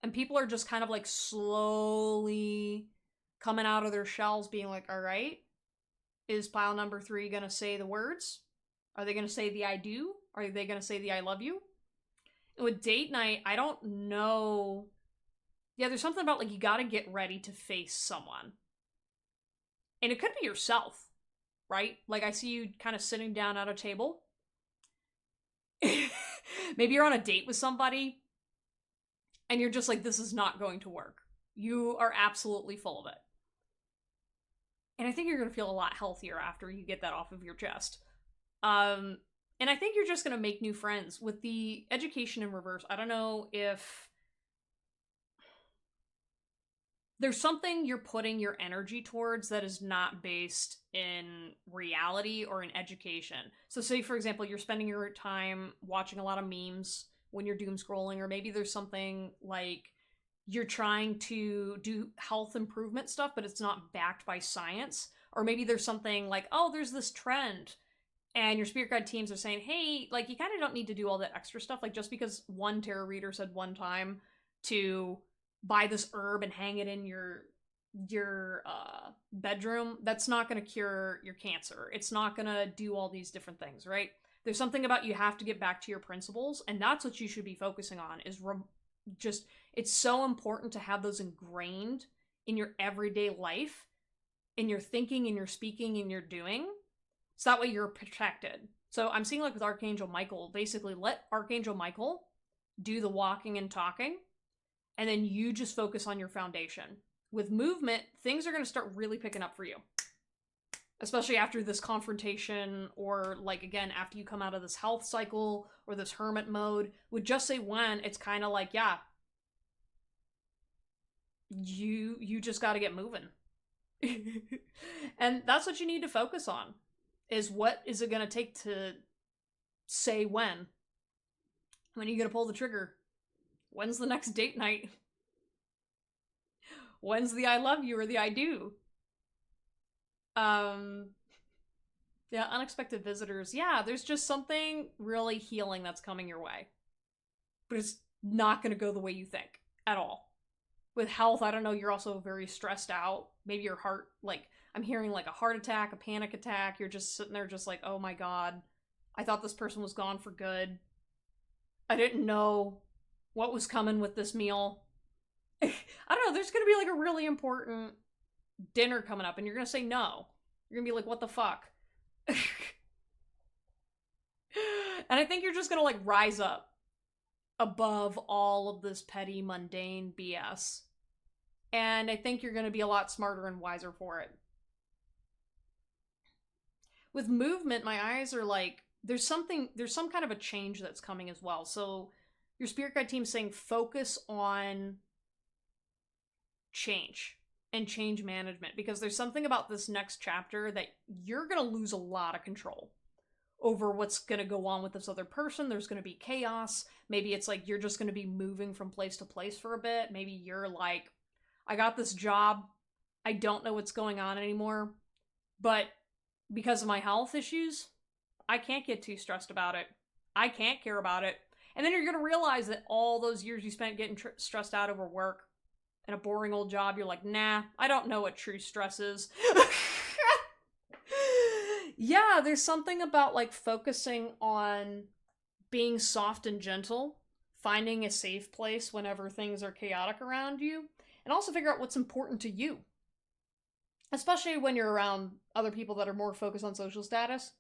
And people are just kind of like slowly coming out of their shells being like, all right, is pile number 3 going to say the words? Are they going to say the I do? Are they going to say the I love you? And with date night, I don't know. Yeah, there's something about like you got to get ready to face someone. And it could be yourself, right? Like I see you kind of sitting down at a table. Maybe you're on a date with somebody and you're just like, this is not going to work. You are absolutely full of it. And I think you're going to feel a lot healthier after you get that off of your chest. And I think you're just going to make new friends. With the education in reverse, I don't know if there's something you're putting your energy towards that is not based in reality or in education. So say, for example, you're spending your time watching a lot of memes when you're doom scrolling, or maybe there's something like you're trying to do health improvement stuff, but it's not backed by science. Or maybe there's something like, oh, there's this trend, and your Spirit Guide teams are saying, hey, like, you kind of don't need to do all that extra stuff. Like, just because one tarot reader said one time to buy this herb and hang it in your bedroom, that's not going to cure your cancer. It's not going to do all these different things, right? There's something about you have to get back to your principles, and that's what you should be focusing on, is just, it's so important to have those ingrained in your everyday life, in your thinking, in your speaking, in your doing, so that way you're protected. So I'm seeing like with Archangel Michael, basically let Archangel Michael do the walking and talking, and then you just focus on your foundation. With movement, things are going to start really picking up for you. Especially after this confrontation, or like, again, after you come out of this health cycle or this hermit mode. With just say when, it's kind of like, yeah, you just got to get moving. And that's what you need to focus on, is what is it going to take to say when? When are you going to pull the trigger? When's the next date night? When's the I love you or the I do? Yeah, unexpected visitors. Yeah, there's just something really healing that's coming your way. But it's not going to go the way you think at all. With health, I don't know, you're also very stressed out. Maybe your heart, like, I'm hearing like a heart attack, a panic attack. You're just sitting there just like, oh my god, I thought this person was gone for good. I didn't know what was coming with this meal. I don't know, there's going to be like a really important dinner coming up and you're going to say no. You're going to be like, what the fuck? And I think you're just going to like rise up above all of this petty, mundane BS. And I think you're going to be a lot smarter and wiser for it. With movement, my eyes are like, there's some kind of a change that's coming as well. So your Spirit Guide team is saying focus on change and change management, because there's something about this next chapter that you're going to lose a lot of control over what's going to go on with this other person. There's going to be chaos. Maybe it's like you're just going to be moving from place to place for a bit. Maybe you're like, I got this job, I don't know what's going on anymore, but because of my health issues, I can't get too stressed about it. I can't care about it. And then you're going to realize that all those years you spent getting stressed out over work and a boring old job, you're like, nah, I don't know what true stress is. Yeah, there's something about like focusing on being soft and gentle, finding a safe place whenever things are chaotic around you, and also figure out what's important to you. Especially when you're around other people that are more focused on social status.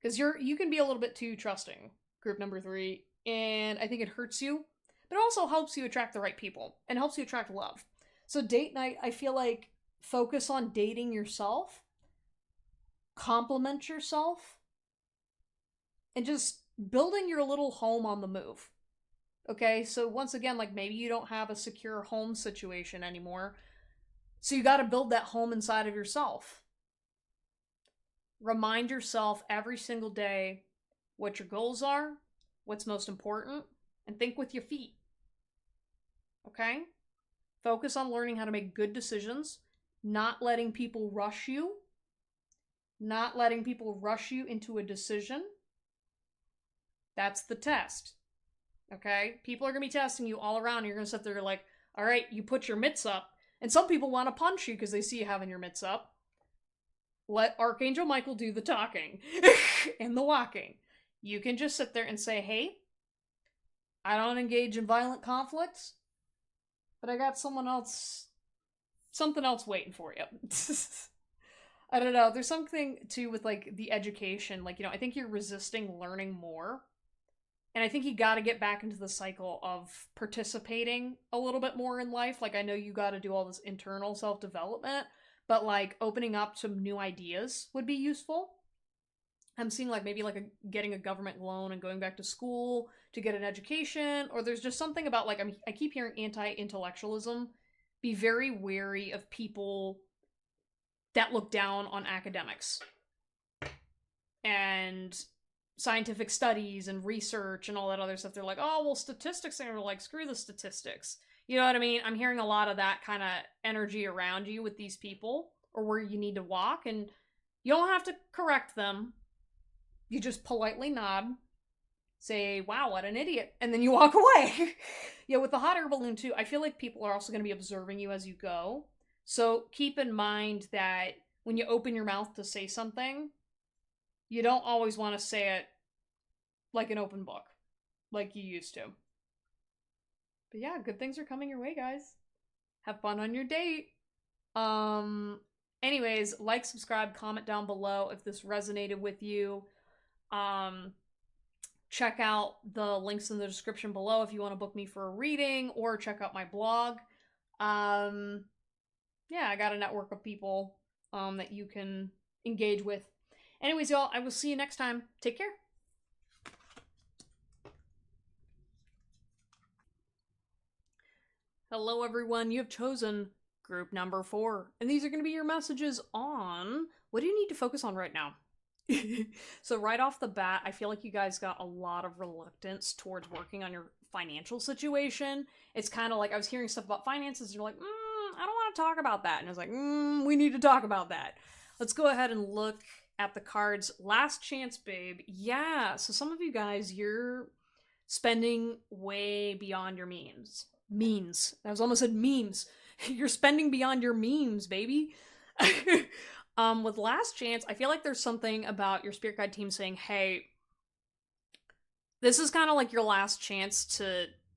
Because you can be a little bit too trusting, group number 3, and I think it hurts you, but it also helps you attract the right people, and helps you attract love. So date night, I feel like focus on dating yourself, compliment yourself, and just building your little home on the move. Okay, so once again, like maybe you don't have a secure home situation anymore. So you got to build that home inside of yourself. Remind yourself every single day what your goals are, what's most important, and think with your feet. Okay? Focus on learning how to make good decisions, not letting people rush you, not letting people rush you into a decision. That's the test. Okay? People are going to be testing you all around. You're going to sit there like, all right, you put your mitts up. And some people want to punch you because they see you having your mitts up. Let Archangel Michael do the talking and the walking. You can just sit there and say, hey, I don't engage in violent conflicts, but I got something else waiting for you. I don't know. There's something too with like the education. Like, I think you're resisting learning more. And I think you got to get back into the cycle of participating a little bit more in life. Like, I know you got to do all this internal self development, but like opening up some new ideas would be useful. I'm seeing like maybe like getting a government loan and going back to school to get an education, or there's just something about like I keep hearing anti-intellectualism. Be very wary of people that look down on academics and scientific studies and research and all that other stuff. They're like, oh, well, statistics, and we're like, screw the statistics. You know what I mean? I'm hearing a lot of that kind of energy around you with these people, or where you need to walk, and you don't have to correct them. You just politely nod, say, wow, what an idiot, and then you walk away. Yeah, with the hot air balloon too, I feel like people are also going to be observing you as you go. So keep in mind that when you open your mouth to say something, you don't always want to say it like an open book, like you used to. But yeah, good things are coming your way, guys. Have fun on your date. Anyways, like, subscribe, comment down below if this resonated with you. Check out the links in the description below if you want to book me for a reading, or check out my blog. Yeah, I got a network of people that you can engage with. Anyways, y'all, I will see you next time. Take care. Hello, everyone. You have chosen group number 4, and these are going to be your messages on what do you need to focus on right now. So right off the bat, I feel like you guys got a lot of reluctance towards working on your financial situation. It's kind of like I was hearing stuff about finances, and you're like, I don't want to talk about that. And I was like, we need to talk about that. Let's go ahead and look at the cards. Last chance, babe. Yeah, so some of you guys, you're spending way beyond your means. I was almost said memes. You're spending beyond your memes, baby. With last chance, I feel like there's something about your spirit guide team saying, hey, this is kind of like your last chance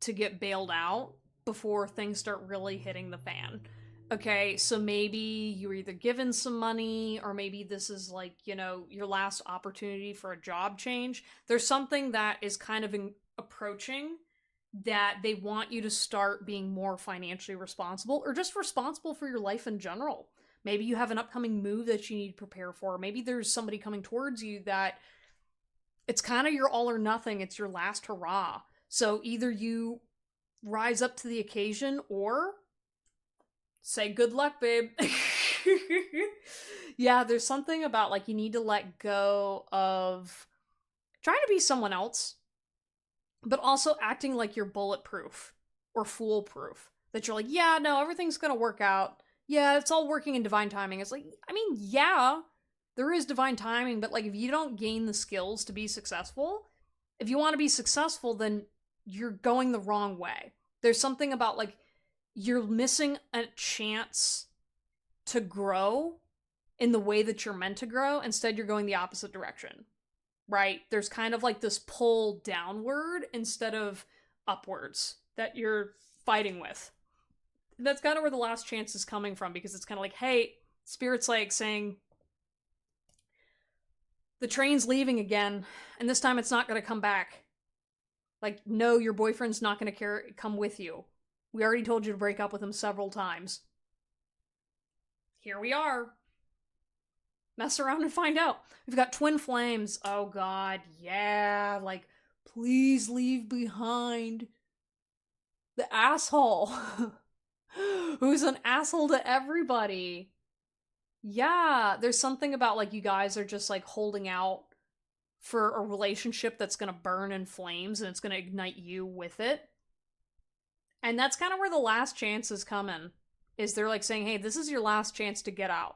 to get bailed out before things start really hitting the fan. Okay, so maybe you're either given some money, or maybe this is like, your last opportunity for a job change. There's something that is kind of approaching that they want you to start being more financially responsible, or just responsible for your life in general. Maybe you have an upcoming move that you need to prepare for. Maybe there's somebody coming towards you that it's kind of your all or nothing. It's your last hurrah. So either you rise up to the occasion, or say good luck, babe. Yeah, there's something about like you need to let go of trying to be someone else, but also acting like you're bulletproof or foolproof. That you're like, yeah, no, everything's gonna work out. Yeah, it's all working in divine timing. It's like, I mean, yeah, there is divine timing, but like if you don't gain the skills to be successful, if you want to be successful, then you're going the wrong way. There's something about like you're missing a chance to grow in the way that you're meant to grow. Instead, you're going the opposite direction. Right? There's kind of like this pull downward instead of upwards that you're fighting with. That's kind of where the last chance is coming from, because it's kind of like, hey, Spirit's like saying, the train's leaving again, and this time it's not going to come back. Like, no, your boyfriend's not going to come with you. We already told you to break up with him several times. Here we are. Mess around and find out. We've got twin flames. Oh god, yeah. Like, please leave behind The asshole. Who's an asshole to everybody. Yeah, there's something about like you guys are just like holding out for a relationship that's gonna burn in flames and it's gonna ignite you with it. And that's kind of where the last chance is coming. Is they're like saying, hey, this is your last chance to get out.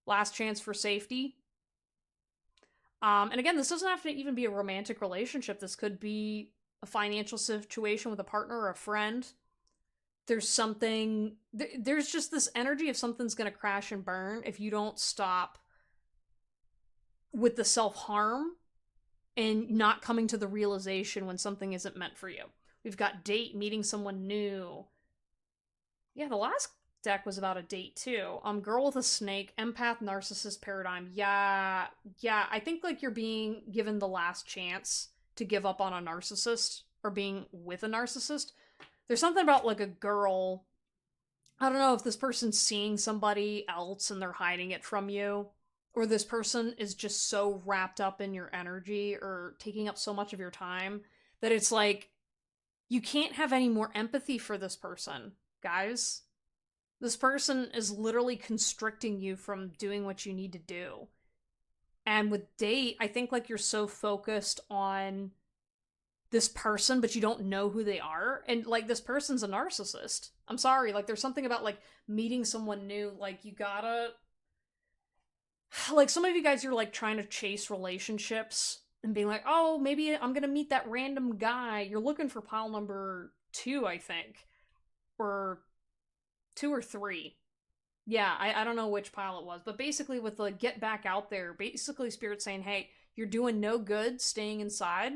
Last chance for safety. And again, this doesn't have to even be a romantic relationship. This could be a financial situation with a partner or a friend. There's something, there's just this energy of something's gonna crash and burn if you don't stop with the self-harm and not coming to the realization when something isn't meant for you. We've got date, meeting someone new. Yeah, the last deck was about a date too. Girl with a snake, empath, narcissist paradigm. Yeah, I think like you're being given the last chance to give up on a narcissist or being with a narcissist. There's something about like a girl. I don't know if this person's seeing somebody else and they're hiding it from you, or this person is just so wrapped up in your energy or taking up so much of your time that it's like you can't have any more empathy for this person, guys. This person is literally constricting you from doing what you need to do. And with date, I think like you're so focused on this person, but you don't know who they are. And like this person's a narcissist. I'm sorry, like there's something about like meeting someone new, like you gotta like some of you guys are like trying to chase relationships and being like, oh, maybe I'm gonna meet that random guy. You're looking for pile number 2, I think. Or 2 or 3. Yeah, I don't know which pile it was, but basically with the get back out there, basically Spirit saying, hey, you're doing no good staying inside.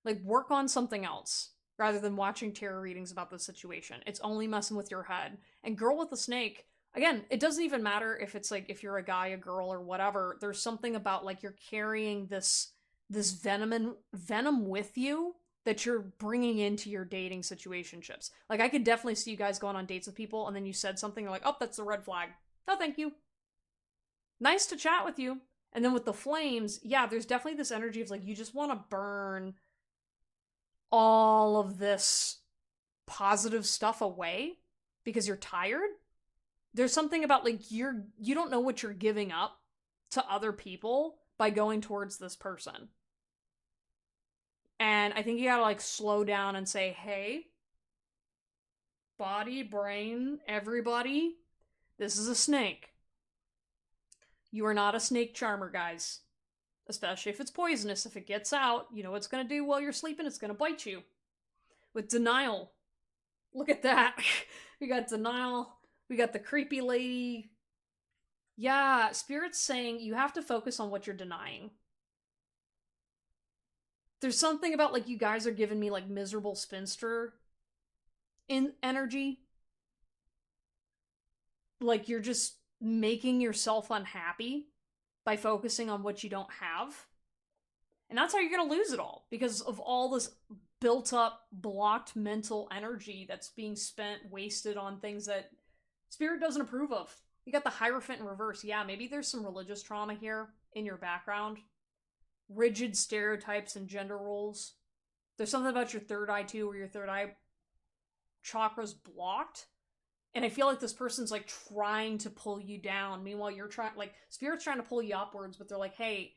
Like, work on something else rather than watching tarot readings about the situation. It's only messing with your head. And Girl with the Snake, again, it doesn't even matter if it's like if you're a guy, a girl, or whatever. There's something about like you're carrying this venom with you that you're bringing into your dating situationships. Like I could definitely see you guys going on dates with people and then you said something you're like, oh, that's a red flag. No, thank you. Nice to chat with you. And then with the flames, yeah, there's definitely this energy of like you just want to burn all of this positive stuff away because you're tired. There's something about like you don't know what you're giving up to other people by going towards this person. And I think you gotta like slow down and say, hey, body, brain, everybody, this is a snake. You are not a snake charmer, guys. Especially if it's poisonous. If it gets out, you know what it's gonna do while you're sleeping? It's gonna bite you. With denial. Look at that. We got denial. We got the creepy lady. Yeah, Spirit's saying you have to focus on what you're denying. There's something about like you guys are giving me like miserable spinster in energy. Like you're just making yourself unhappy by focusing on what you don't have. And that's how you're going to lose it all because of all this built up, blocked mental energy that's being spent, wasted on things that Spirit doesn't approve of. You got the Hierophant in reverse. Yeah, maybe there's some religious trauma here in your background. Rigid stereotypes and gender roles. There's something about your third eye too, where your third eye chakra's blocked. And I feel like this person's like trying to pull you down. Meanwhile, you're trying, like, Spirit's trying to pull you upwards, but they're like, hey,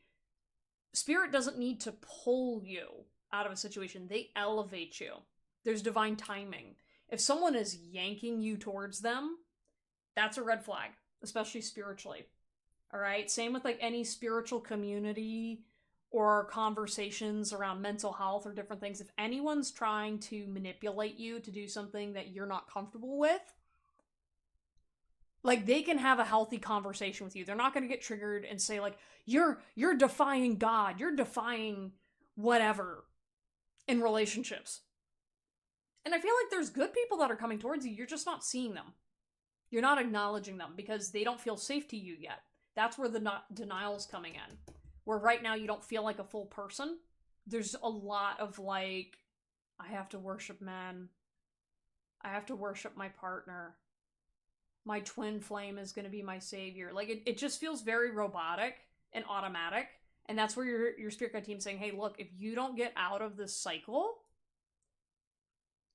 Spirit doesn't need to pull you out of a situation. They elevate you. There's divine timing. If someone is yanking you towards them, that's a red flag, especially spiritually. All right? Same with like any spiritual community or conversations around mental health or different things. If anyone's trying to manipulate you to do something that you're not comfortable with, like they can have a healthy conversation with you. They're not going to get triggered and say like you're defying God, you're defying whatever in relationships. And I feel like there's good people that are coming towards you. You're just not seeing them. You're not acknowledging them because they don't feel safe to you yet. That's where the denial's coming in. Where right now you don't feel like a full person. There's a lot of like, I have to worship men. I have to worship my partner. My twin flame is going to be my savior. Like, it just feels very robotic and automatic. And that's where your spirit guide team's saying, hey, look, if you don't get out of this cycle,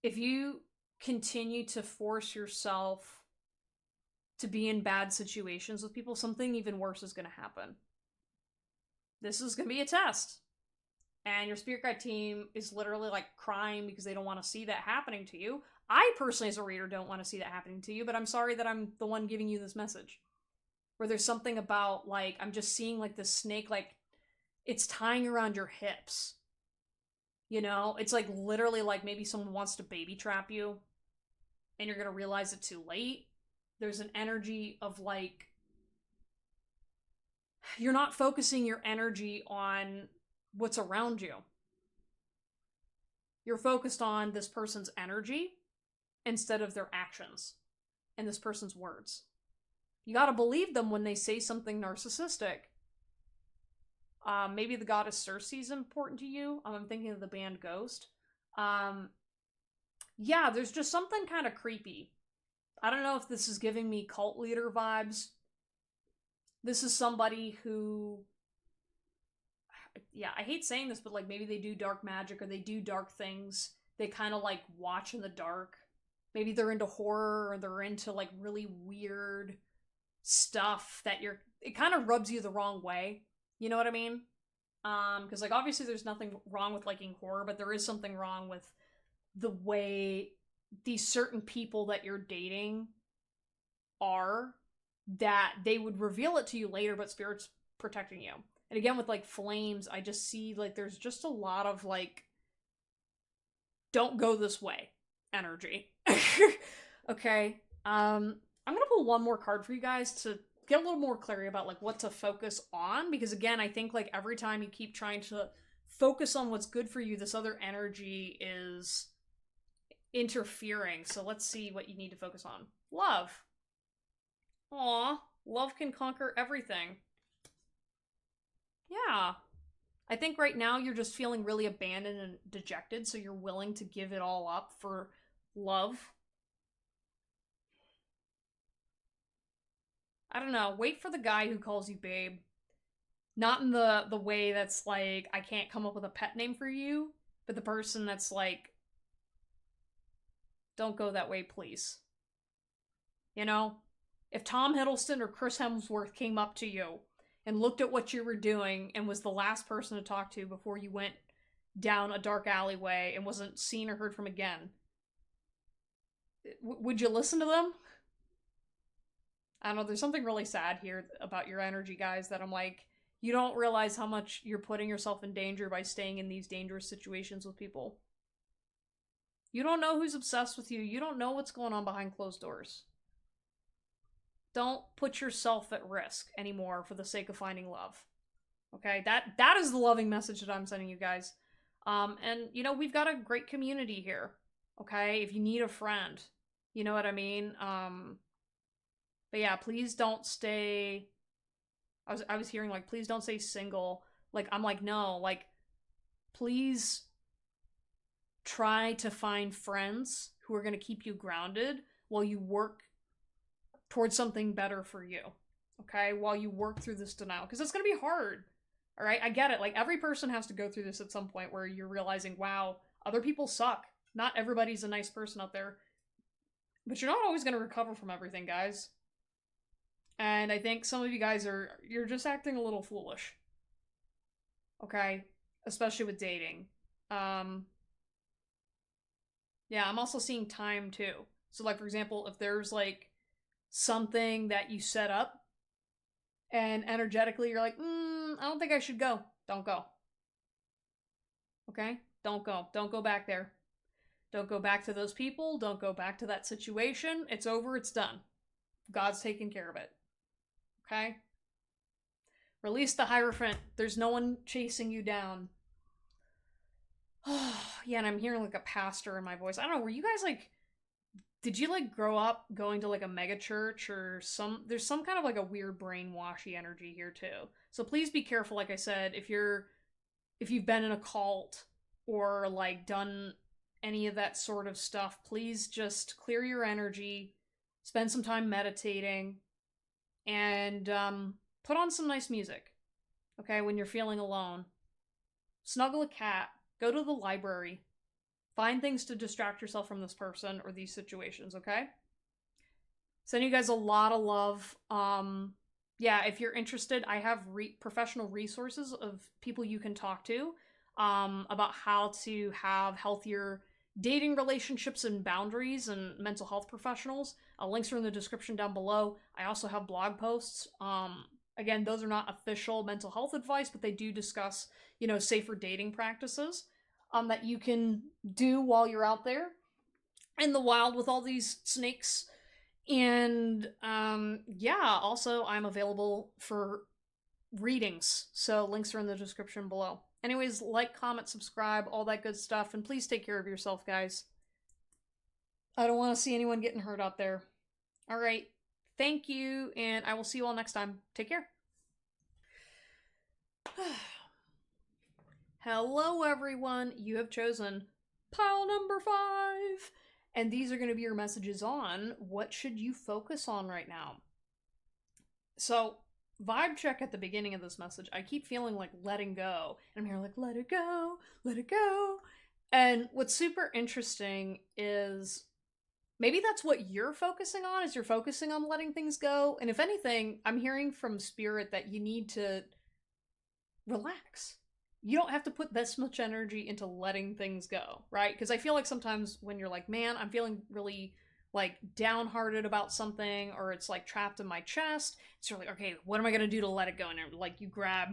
if you continue to force yourself to be in bad situations with people, something even worse is going to happen. This is going to be a test. And your spirit guide team is literally like crying because they don't want to see that happening to you. I personally, as a reader, don't want to see that happening to you, but I'm sorry that I'm the one giving you this message. Where there's something about, like, I'm just seeing, like, this snake, like, it's tying around your hips. You know? It's, like, literally, like, maybe someone wants to baby trap you, and you're gonna realize it too late. There's an energy of, like, you're not focusing your energy on what's around you. You're focused on this person's energy instead of their actions and this person's words. You gotta believe them when they say something narcissistic. Maybe the goddess Circe is important to you. I'm thinking of the band Ghost. Yeah, there's just something kind of creepy. I don't know if this is giving me cult leader vibes. This is somebody who... Yeah, I hate saying this, but like maybe they do dark magic or they do dark things. They kind of like watch in the dark. Maybe they're into horror or they're into like really weird stuff that it kind of rubs you the wrong way. You know what I mean? Because like obviously there's nothing wrong with liking horror, but there is something wrong with the way these certain people that you're dating are, that they would reveal it to you later, but Spirit's protecting you. And again, with like flames, I just see like there's just a lot of like, don't go this way energy. Okay. I'm gonna pull one more card for you guys to get a little more clarity about like what to focus on, because again, I think like every time you keep trying to focus on what's good for you, this other energy is interfering. So let's see what you need to focus on. Love. Aw, love can conquer everything. Yeah. I think right now you're just feeling really abandoned and dejected, so you're willing to give it all up for love. I don't know. Wait for the guy who calls you babe. Not in the way that's like, I can't come up with a pet name for you, but the person that's like, don't go that way, please. You know? If Tom Hiddleston or Chris Hemsworth came up to you and looked at what you were doing and was the last person to talk to before you went down a dark alleyway and wasn't seen or heard from again, would you listen to them? I don't know, there's something really sad here about your energy, guys, that I'm like, you don't realize how much you're putting yourself in danger by staying in these dangerous situations with people. You don't know who's obsessed with you. You don't know what's going on behind closed doors. Don't put yourself at risk anymore for the sake of finding love. Okay? That is the loving message that I'm sending you guys. And, you know, we've got a great community here. Okay? If you need a friend. You know what I mean? But yeah, please don't stay... I was hearing, like, please don't stay single. Like, I'm like, no. Like, please try to find friends who are going to keep you grounded while you work towards something better for you. Okay? While you work through this denial. Because it's going to be hard. Alright? I get it. Like, every person has to go through this at some point where you're realizing, wow, other people suck. Not everybody's a nice person out there. But you're not always going to recover from everything, guys. And I think some of you guys you're just acting a little foolish. Okay? Especially with dating. Yeah, I'm also seeing time too. So like, for example, if there's like something that you set up and energetically you're like, I don't think I should go. Don't go. Okay? Don't go. Don't go back there. Don't go back to those people. Don't go back to that situation. It's over. It's done. God's taking care of it. Okay? Release the Hierophant. There's no one chasing you down. Yeah, and I'm hearing like a pastor in my voice. I don't know, were you guys like... Did you like grow up going to like a mega church or there's some kind of like a weird brainwashy energy here too. So please be careful, like I said, if you've been in a cult or like done any of that sort of stuff, please just clear your energy, spend some time meditating, and put on some nice music. Okay, when you're feeling alone. Snuggle a cat, go to the library, Find things to distract yourself from this person or these situations, okay? Sending you guys a lot of love. Yeah, if you're interested, I have professional resources of people you can talk to about how to have healthier dating relationships and boundaries and mental health professionals. Links are in the description down below. I also have blog posts. Again, those are not official mental health advice, but they do discuss, safer dating practices that you can do while you're out there in the wild with all these snakes. And yeah, also I'm available for readings, so links are in the description below. Anyways, like, comment, subscribe, all that good stuff, and please take care of yourself, guys. I don't want to see anyone getting hurt out there. All right, thank you, and I will see you all next time. Take care. Hello, everyone. You have chosen pile number 5. And these are going to be your messages on what should you focus on right now. So, vibe check at the beginning of this message. I keep feeling like letting go. And I'm here like, let it go, let it go. And what's super interesting is maybe that's what you're focusing on, is you're focusing on letting things go. And if anything, I'm hearing from Spirit that you need to relax. You don't have to put this much energy into letting things go, right? Because I feel like sometimes when you're like, man, I'm feeling really like downhearted about something, or it's like trapped in my chest, it's like, okay, what am I gonna do to let it go? And like you grab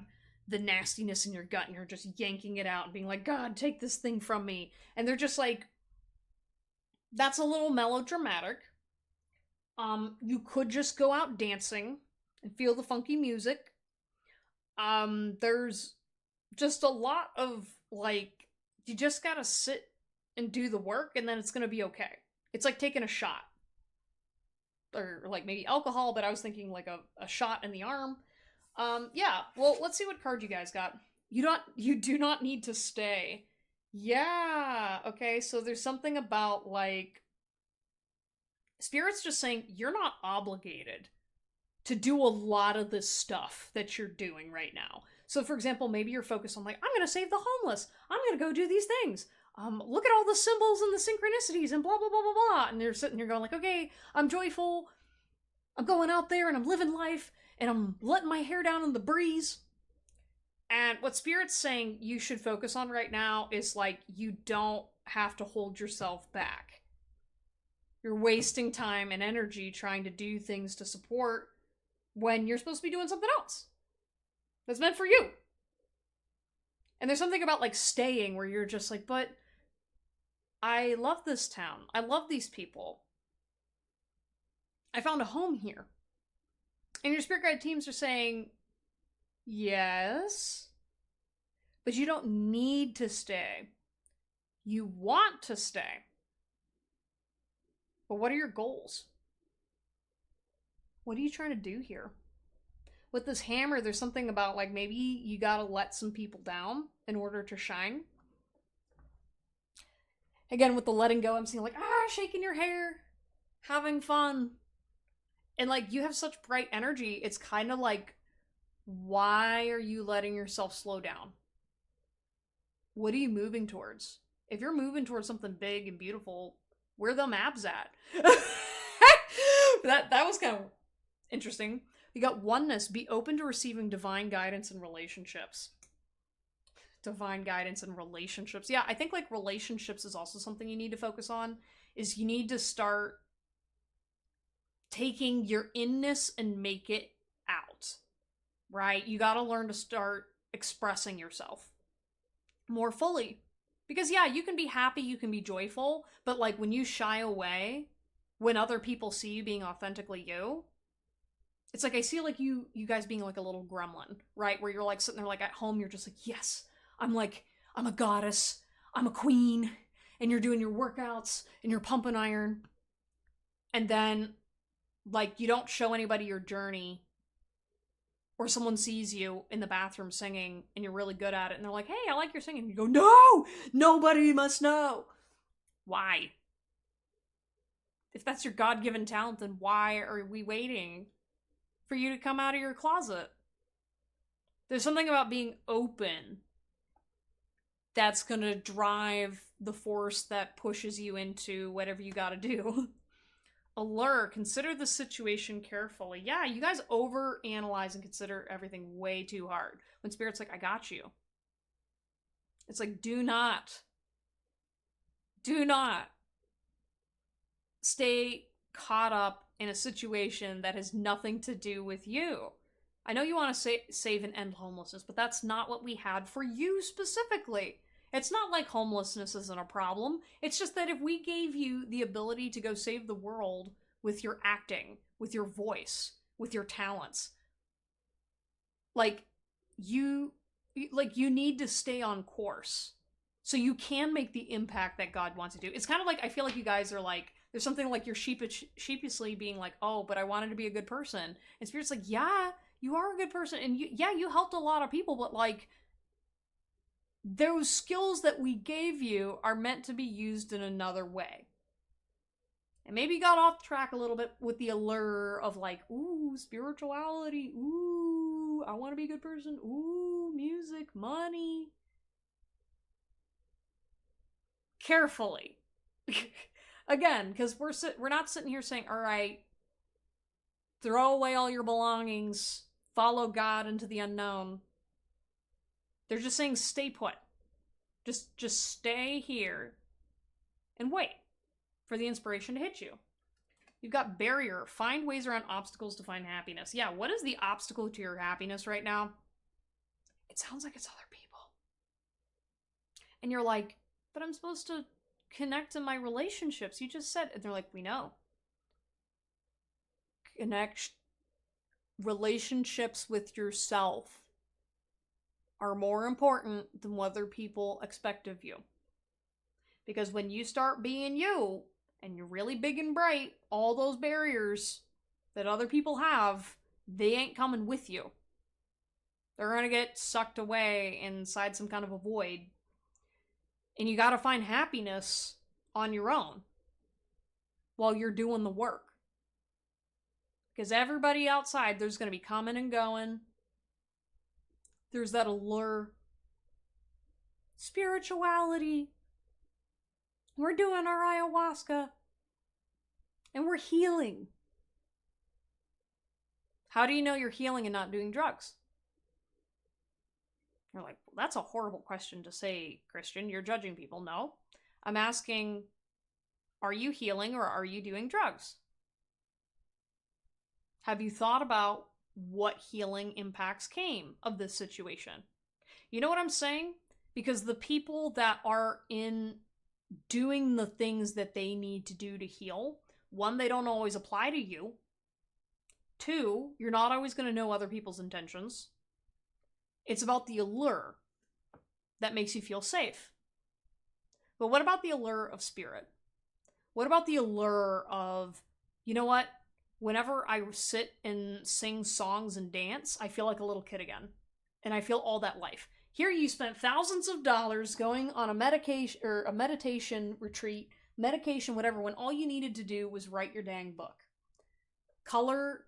the nastiness in your gut and you're just yanking it out and being like, God, take this thing from me. And they're just like, that's a little melodramatic. You could just go out dancing and feel the funky music. There's just a lot of like, you just gotta sit and do the work and then it's gonna be okay. It's like taking a shot. Or like maybe alcohol, but I was thinking like a shot in the arm. Yeah, well, let's see what card you guys got. You do not need to stay. Yeah, okay, so there's something about like, Spirit's just saying you're not obligated to do a lot of this stuff that you're doing right now. So for example, maybe you're focused on like, I'm gonna save the homeless. I'm gonna go do these things. Look at all the symbols and the synchronicities and blah, blah, blah, blah, blah. And you're sitting here going like, okay, I'm joyful. I'm going out there and I'm living life and I'm letting my hair down in the breeze. And what Spirit's saying you should focus on right now is like, you don't have to hold yourself back. You're wasting time and energy trying to do things to support when you're supposed to be doing something else that's meant for you. And there's something about like staying where you're just like, but I love this town. I love these people. I found a home here. And your spirit guide teams are saying, yes, but you don't need to stay. You want to stay. But what are your goals? What are you trying to do here? With this hammer, there's something about like maybe you gotta let some people down in order to shine. Again, with the letting go, I'm seeing like, shaking your hair, having fun. And like, you have such bright energy, it's kind of like, why are you letting yourself slow down? What are you moving towards? If you're moving towards something big and beautiful, where are them abs at? that was kind of interesting. You got oneness. Be open to receiving divine guidance in relationships. Divine guidance in relationships. Yeah, I think like relationships is also something you need to focus on. Is you need to start taking your inness and make it out. Right? You got to learn to start expressing yourself more fully. Because yeah, you can be happy, you can be joyful, but like when you shy away, when other people see you being authentically you, it's like I see like you guys being like a little gremlin, right? Where you're like sitting there like at home, you're just like, yes, I'm a goddess, I'm a queen, and you're doing your workouts and you're pumping iron. And then like you don't show anybody your journey, or someone sees you in the bathroom singing and you're really good at it and they're like, hey, I like your singing. You go, no, nobody must know. Why? If that's your God-given talent, then why are we waiting for you to come out of your closet? There's something about being open that's gonna drive the force that pushes you into whatever you gotta do. Allure, consider the situation carefully. Yeah, you guys overanalyze and consider everything way too hard. When Spirit's like, I got you. It's like, do not stay caught up in a situation that has nothing to do with you. I know you want to save and end homelessness, but that's not what we had for you specifically. It's not like homelessness isn't a problem. It's just that if we gave you the ability to go save the world with your acting, with your voice, with your talents, like you you need to stay on course so you can make the impact that God wants to do. It's kind of like, I feel like you guys are like, there's something like you're sheepishly being like, oh, but I wanted to be a good person. And Spirit's like, yeah, you are a good person. And you helped a lot of people, but like, those skills that we gave you are meant to be used in another way. And maybe you got off track a little bit with the allure of like, ooh, spirituality, ooh, I want to be a good person, ooh, music, money. Carefully. Again, because we're not sitting here saying, all right, throw away all your belongings, follow God into the unknown. They're just saying stay put. Just stay here and wait for the inspiration to hit you. You've got barrier. Find ways around obstacles to find happiness. Yeah, what is the obstacle to your happiness right now? It sounds like it's other people. And you're like, but I'm supposed to connect in my relationships. You just said, and they're like, we know. Connect relationships with yourself are more important than what other people expect of you. Because when you start being you, and you're really big and bright, all those barriers that other people have, they ain't coming with you. They're gonna get sucked away inside some kind of a void. And you gotta find happiness on your own while you're doing the work. Because everybody outside, there's gonna be coming and going. There's that allure. Spirituality. We're doing our ayahuasca. And we're healing. How do you know you're healing and not doing drugs? You're like, well, that's a horrible question to say, Christian. You're judging people. No. I'm asking, are you healing or are you doing drugs? Have you thought about what healing impacts came of this situation? You know what I'm saying? Because the people that are in doing the things that they need to do to heal, one, they don't always apply to you. Two, you're not always going to know other people's intentions. It's about the allure that makes you feel safe. But what about the allure of spirit? What about the allure of, you know what? Whenever I sit and sing songs and dance, I feel like a little kid again. And I feel all that life. Here you spent thousands of dollars going on a meditation retreat, medication, whatever, when all you needed to do was write your dang book. Color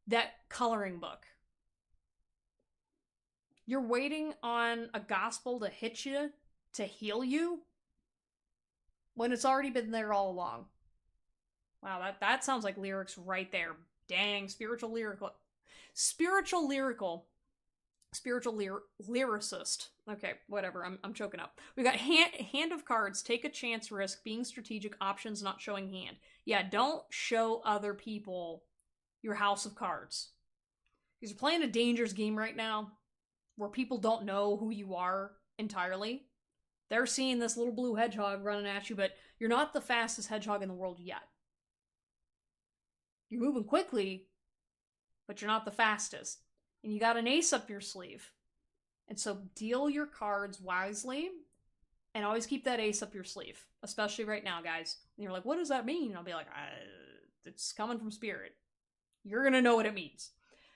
that coloring book. You're waiting on a gospel to hit you, to heal you, when it's already been there all along. Wow, that sounds like lyrics right there. Dang, spiritual lyricist. Okay, whatever. I'm choking up. We got hand of cards. Take a chance, risk, being strategic, options, not showing hand. Yeah, don't show other people your house of cards. Because you're playing a dangerous game right now where people don't know who you are entirely. They're seeing this little blue hedgehog running at you, but you're not the fastest hedgehog in the world yet. You're moving quickly, but you're not the fastest. And you got an ace up your sleeve. And so deal your cards wisely and always keep that ace up your sleeve, especially right now, guys. And you're like, what does that mean? And I'll be like, it's coming from spirit. You're going to know what it means.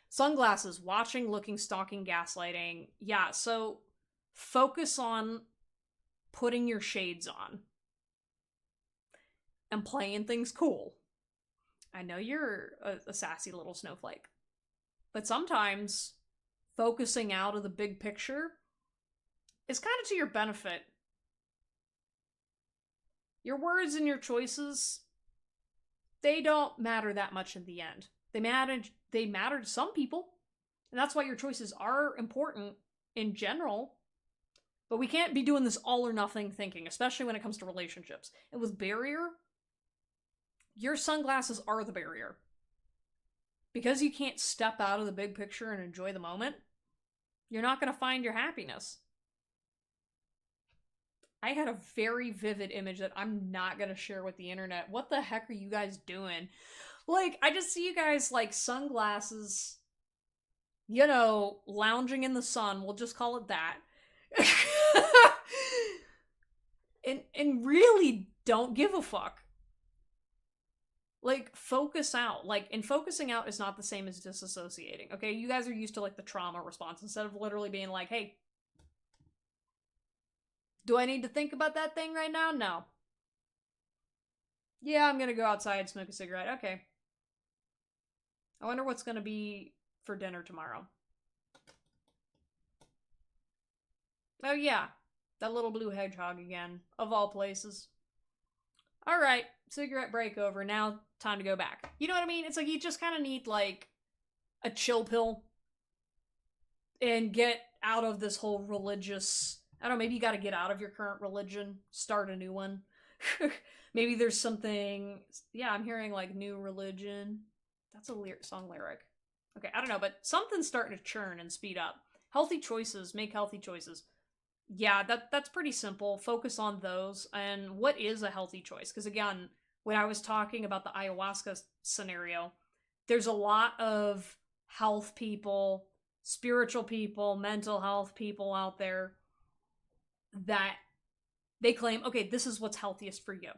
Sunglasses, watching, looking, stalking, gaslighting. Yeah, so focus on putting your shades on and playing things cool. I know you're a sassy little snowflake, but sometimes focusing out of the big picture is kind of to your benefit. Your words and your choices, they don't matter that much in the end. They matter to some people. And that's why your choices are important in general. But we can't be doing this all or nothing thinking, especially when it comes to relationships. And with barrier, your sunglasses are the barrier. Because you can't step out of the big picture and enjoy the moment, you're not going to find your happiness. I had a very vivid image that I'm not going to share with the internet. What the heck are you guys doing? Like, I just see you guys, like, sunglasses, you know, lounging in the sun. We'll just call it that. and really don't give a fuck. Like, focus out. Like, and focusing out is not the same as disassociating, okay? You guys are used to, like, the trauma response instead of literally being like, hey, do I need to think about that thing right now? No. Yeah, I'm gonna go outside and smoke a cigarette. Okay. I wonder what's gonna be for dinner tomorrow. Oh yeah, that little blue hedgehog again, of all places. Alright, cigarette break over, now time to go back. You know what I mean? It's like you just kind of need, like, a chill pill and get out of this whole religious... I don't know, maybe you gotta get out of your current religion, start a new one. Maybe there's something... Yeah, I'm hearing, like, new religion. That's a song lyric. Okay, I don't know, but something's starting to churn and speed up. Healthy choices, make healthy choices. Yeah, that's pretty simple. Focus on those. And what is a healthy choice? Because again, when I was talking about the ayahuasca scenario, there's a lot of health people, spiritual people, mental health people out there that they claim, okay, this is what's healthiest for you.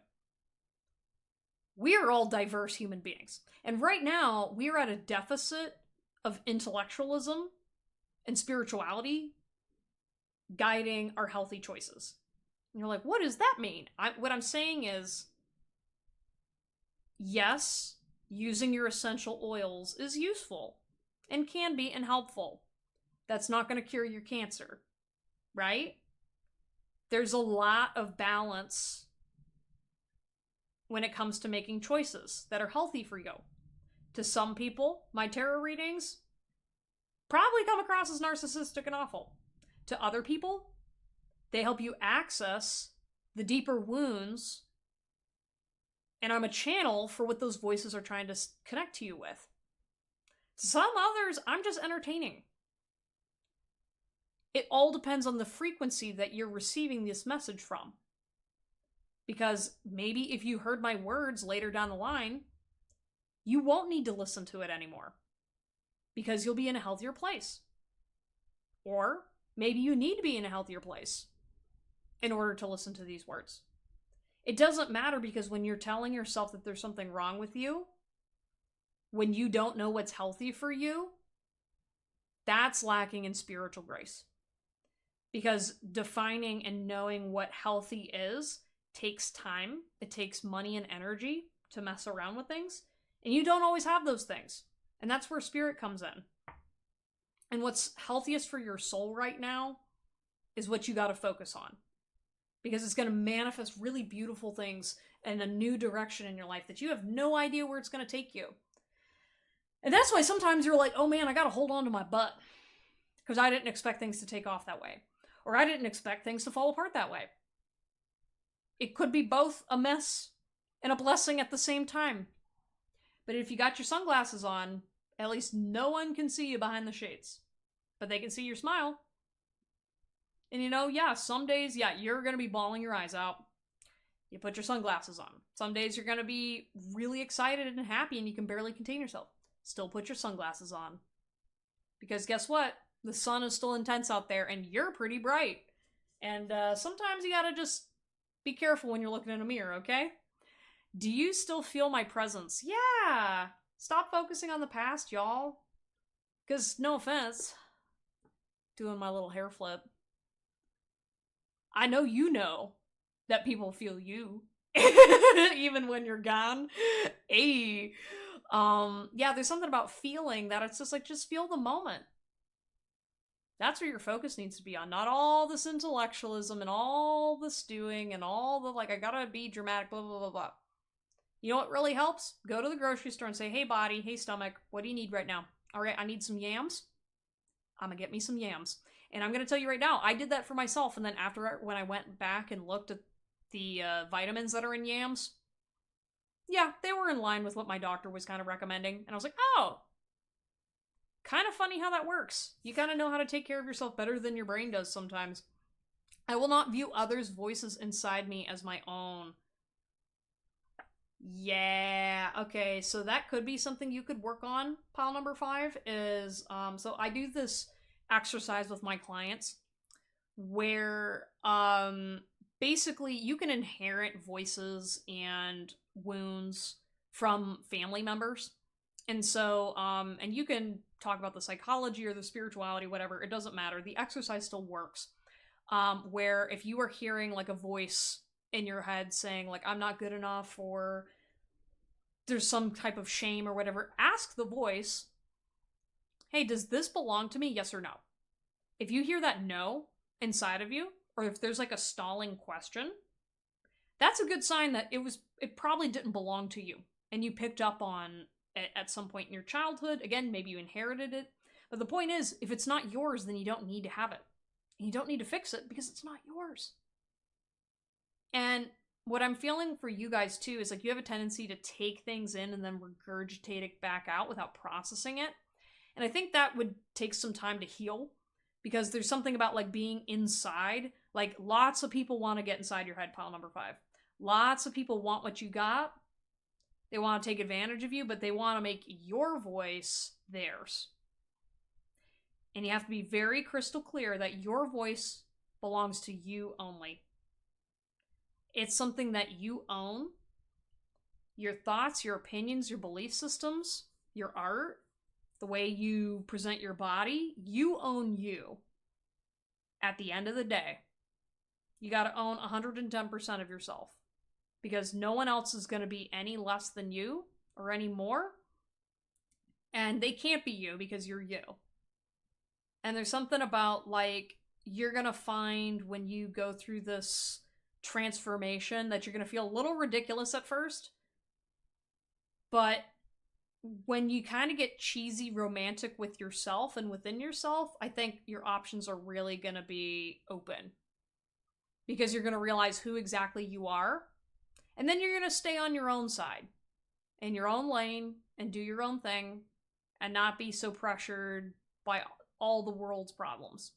We are all diverse human beings. And right now, we are at a deficit of intellectualism and spirituality guiding our healthy choices. And you're like, what does that mean? What I'm saying is, yes, using your essential oils is useful and can be and helpful. That's not going to cure your cancer, right? There's a lot of balance when it comes to making choices that are healthy for you. To some people, my tarot readings probably come across as narcissistic and awful. To other people, they help you access the deeper wounds, and I'm a channel for what those voices are trying to connect to you with. Some others, I'm just entertaining. It all depends on the frequency that you're receiving this message from. Because maybe if you heard my words later down the line, you won't need to listen to it anymore. Because you'll be in a healthier place. Or maybe you need to be in a healthier place in order to listen to these words. It doesn't matter, because when you're telling yourself that there's something wrong with you, when you don't know what's healthy for you, that's lacking in spiritual grace. Because defining and knowing what healthy is takes time. It takes money and energy to mess around with things. And you don't always have those things. And that's where spirit comes in. And what's healthiest for your soul right now is what you got to focus on. Because it's going to manifest really beautiful things and a new direction in your life that you have no idea where it's going to take you. And that's why sometimes you're like, oh man, I got to hold on to my butt. Because I didn't expect things to take off that way. Or I didn't expect things to fall apart that way. It could be both a mess and a blessing at the same time. But if you got your sunglasses on, at least no one can see you behind the shades. But they can see your smile. And you know, yeah, some days, yeah, you're going to be bawling your eyes out. You put your sunglasses on. Some days you're going to be really excited and happy and you can barely contain yourself. Still put your sunglasses on. Because guess what? The sun is still intense out there and you're pretty bright. And sometimes you gotta just be careful when you're looking in a mirror, okay? Do you still feel my presence? Yeah! Stop focusing on the past, y'all. Because, no offense, doing my little hair flip, I know you know that people feel you. Even when you're gone. Hey. Yeah, there's something about feeling that it's just like, just feel the moment. That's where your focus needs to be on, not all this intellectualism and all the stewing and all the, like, I gotta be dramatic, blah, blah, blah, blah. You know what really helps? Go to the grocery store and say, hey, body, hey, stomach, what do you need right now? All right, I need some yams. I'm gonna get me some yams. And I'm gonna tell you right now, I did that for myself. And then after, when I went back and looked at the vitamins that are in yams, yeah, they were in line with what my doctor was kind of recommending. And I was like, oh, kind of funny how that works. You kind of know how to take care of yourself better than your brain does sometimes. I will not view others' voices inside me as my own. Yeah, okay, so that could be something you could work on. Pile number 5 is, so I do this exercise with my clients where, basically you can inherit voices and wounds from family members. And so, and you can talk about the psychology or the spirituality, whatever, it doesn't matter. The exercise still works. Where if you are hearing like a voice in your head saying like, I'm not good enough, or there's some type of shame or whatever, ask the voice, hey, does this belong to me? Yes or no? If you hear that no inside of you, or if there's like a stalling question, that's a good sign that it probably didn't belong to you and you picked up on it at some point in your childhood. Again, maybe you inherited it. But the point is, if it's not yours, then you don't need to have it. And you don't need to fix it because it's not yours. And what I'm feeling for you guys too is like you have a tendency to take things in and then regurgitate it back out without processing it. And I think that would take some time to heal, because there's something about like being inside. Like lots of people want to get inside your head, pile number 5. Lots of people want what you got. They want to take advantage of you, but they want to make your voice theirs. And you have to be very crystal clear that your voice belongs to you only. It's something that you own. Your thoughts, your opinions, your belief systems, your art, the way you present your body, you own you. At the end of the day, you got to own 110% of yourself, because no one else is going to be any less than you or any more. And they can't be you because you're you. And there's something about like, you're going to find when you go through this transformation that you're going to feel a little ridiculous at first. But when you kind of get cheesy romantic with yourself and within yourself, I think your options are really going to be open. Because you're going to realize who exactly you are. And then you're going to stay on your own side, in your own lane, and do your own thing, and not be so pressured by all the world's problems.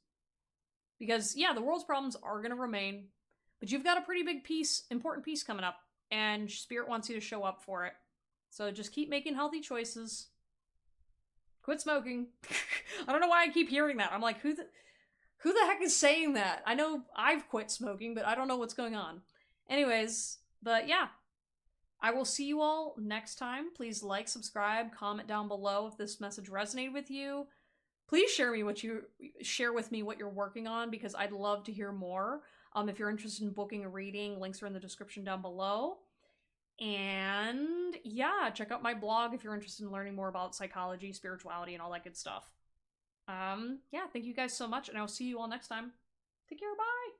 Because, yeah, the world's problems are going to remain, but you've got a pretty big piece, important piece coming up, and Spirit wants you to show up for it. So just keep making healthy choices. Quit smoking. I don't know why I keep hearing that. I'm like, who the heck is saying that? I know I've quit smoking, but I don't know what's going on. Anyways, but yeah, I will see you all next time. Please like, subscribe, comment down below if this message resonated with you. Please share with me what you're working on, because I'd love to hear more. If you're interested in booking a reading, links are in the description down below. And yeah, check out my blog if you're interested in learning more about psychology, spirituality, and all that good stuff. Yeah, thank you guys so much, and I'll see you all next time. Take care, bye!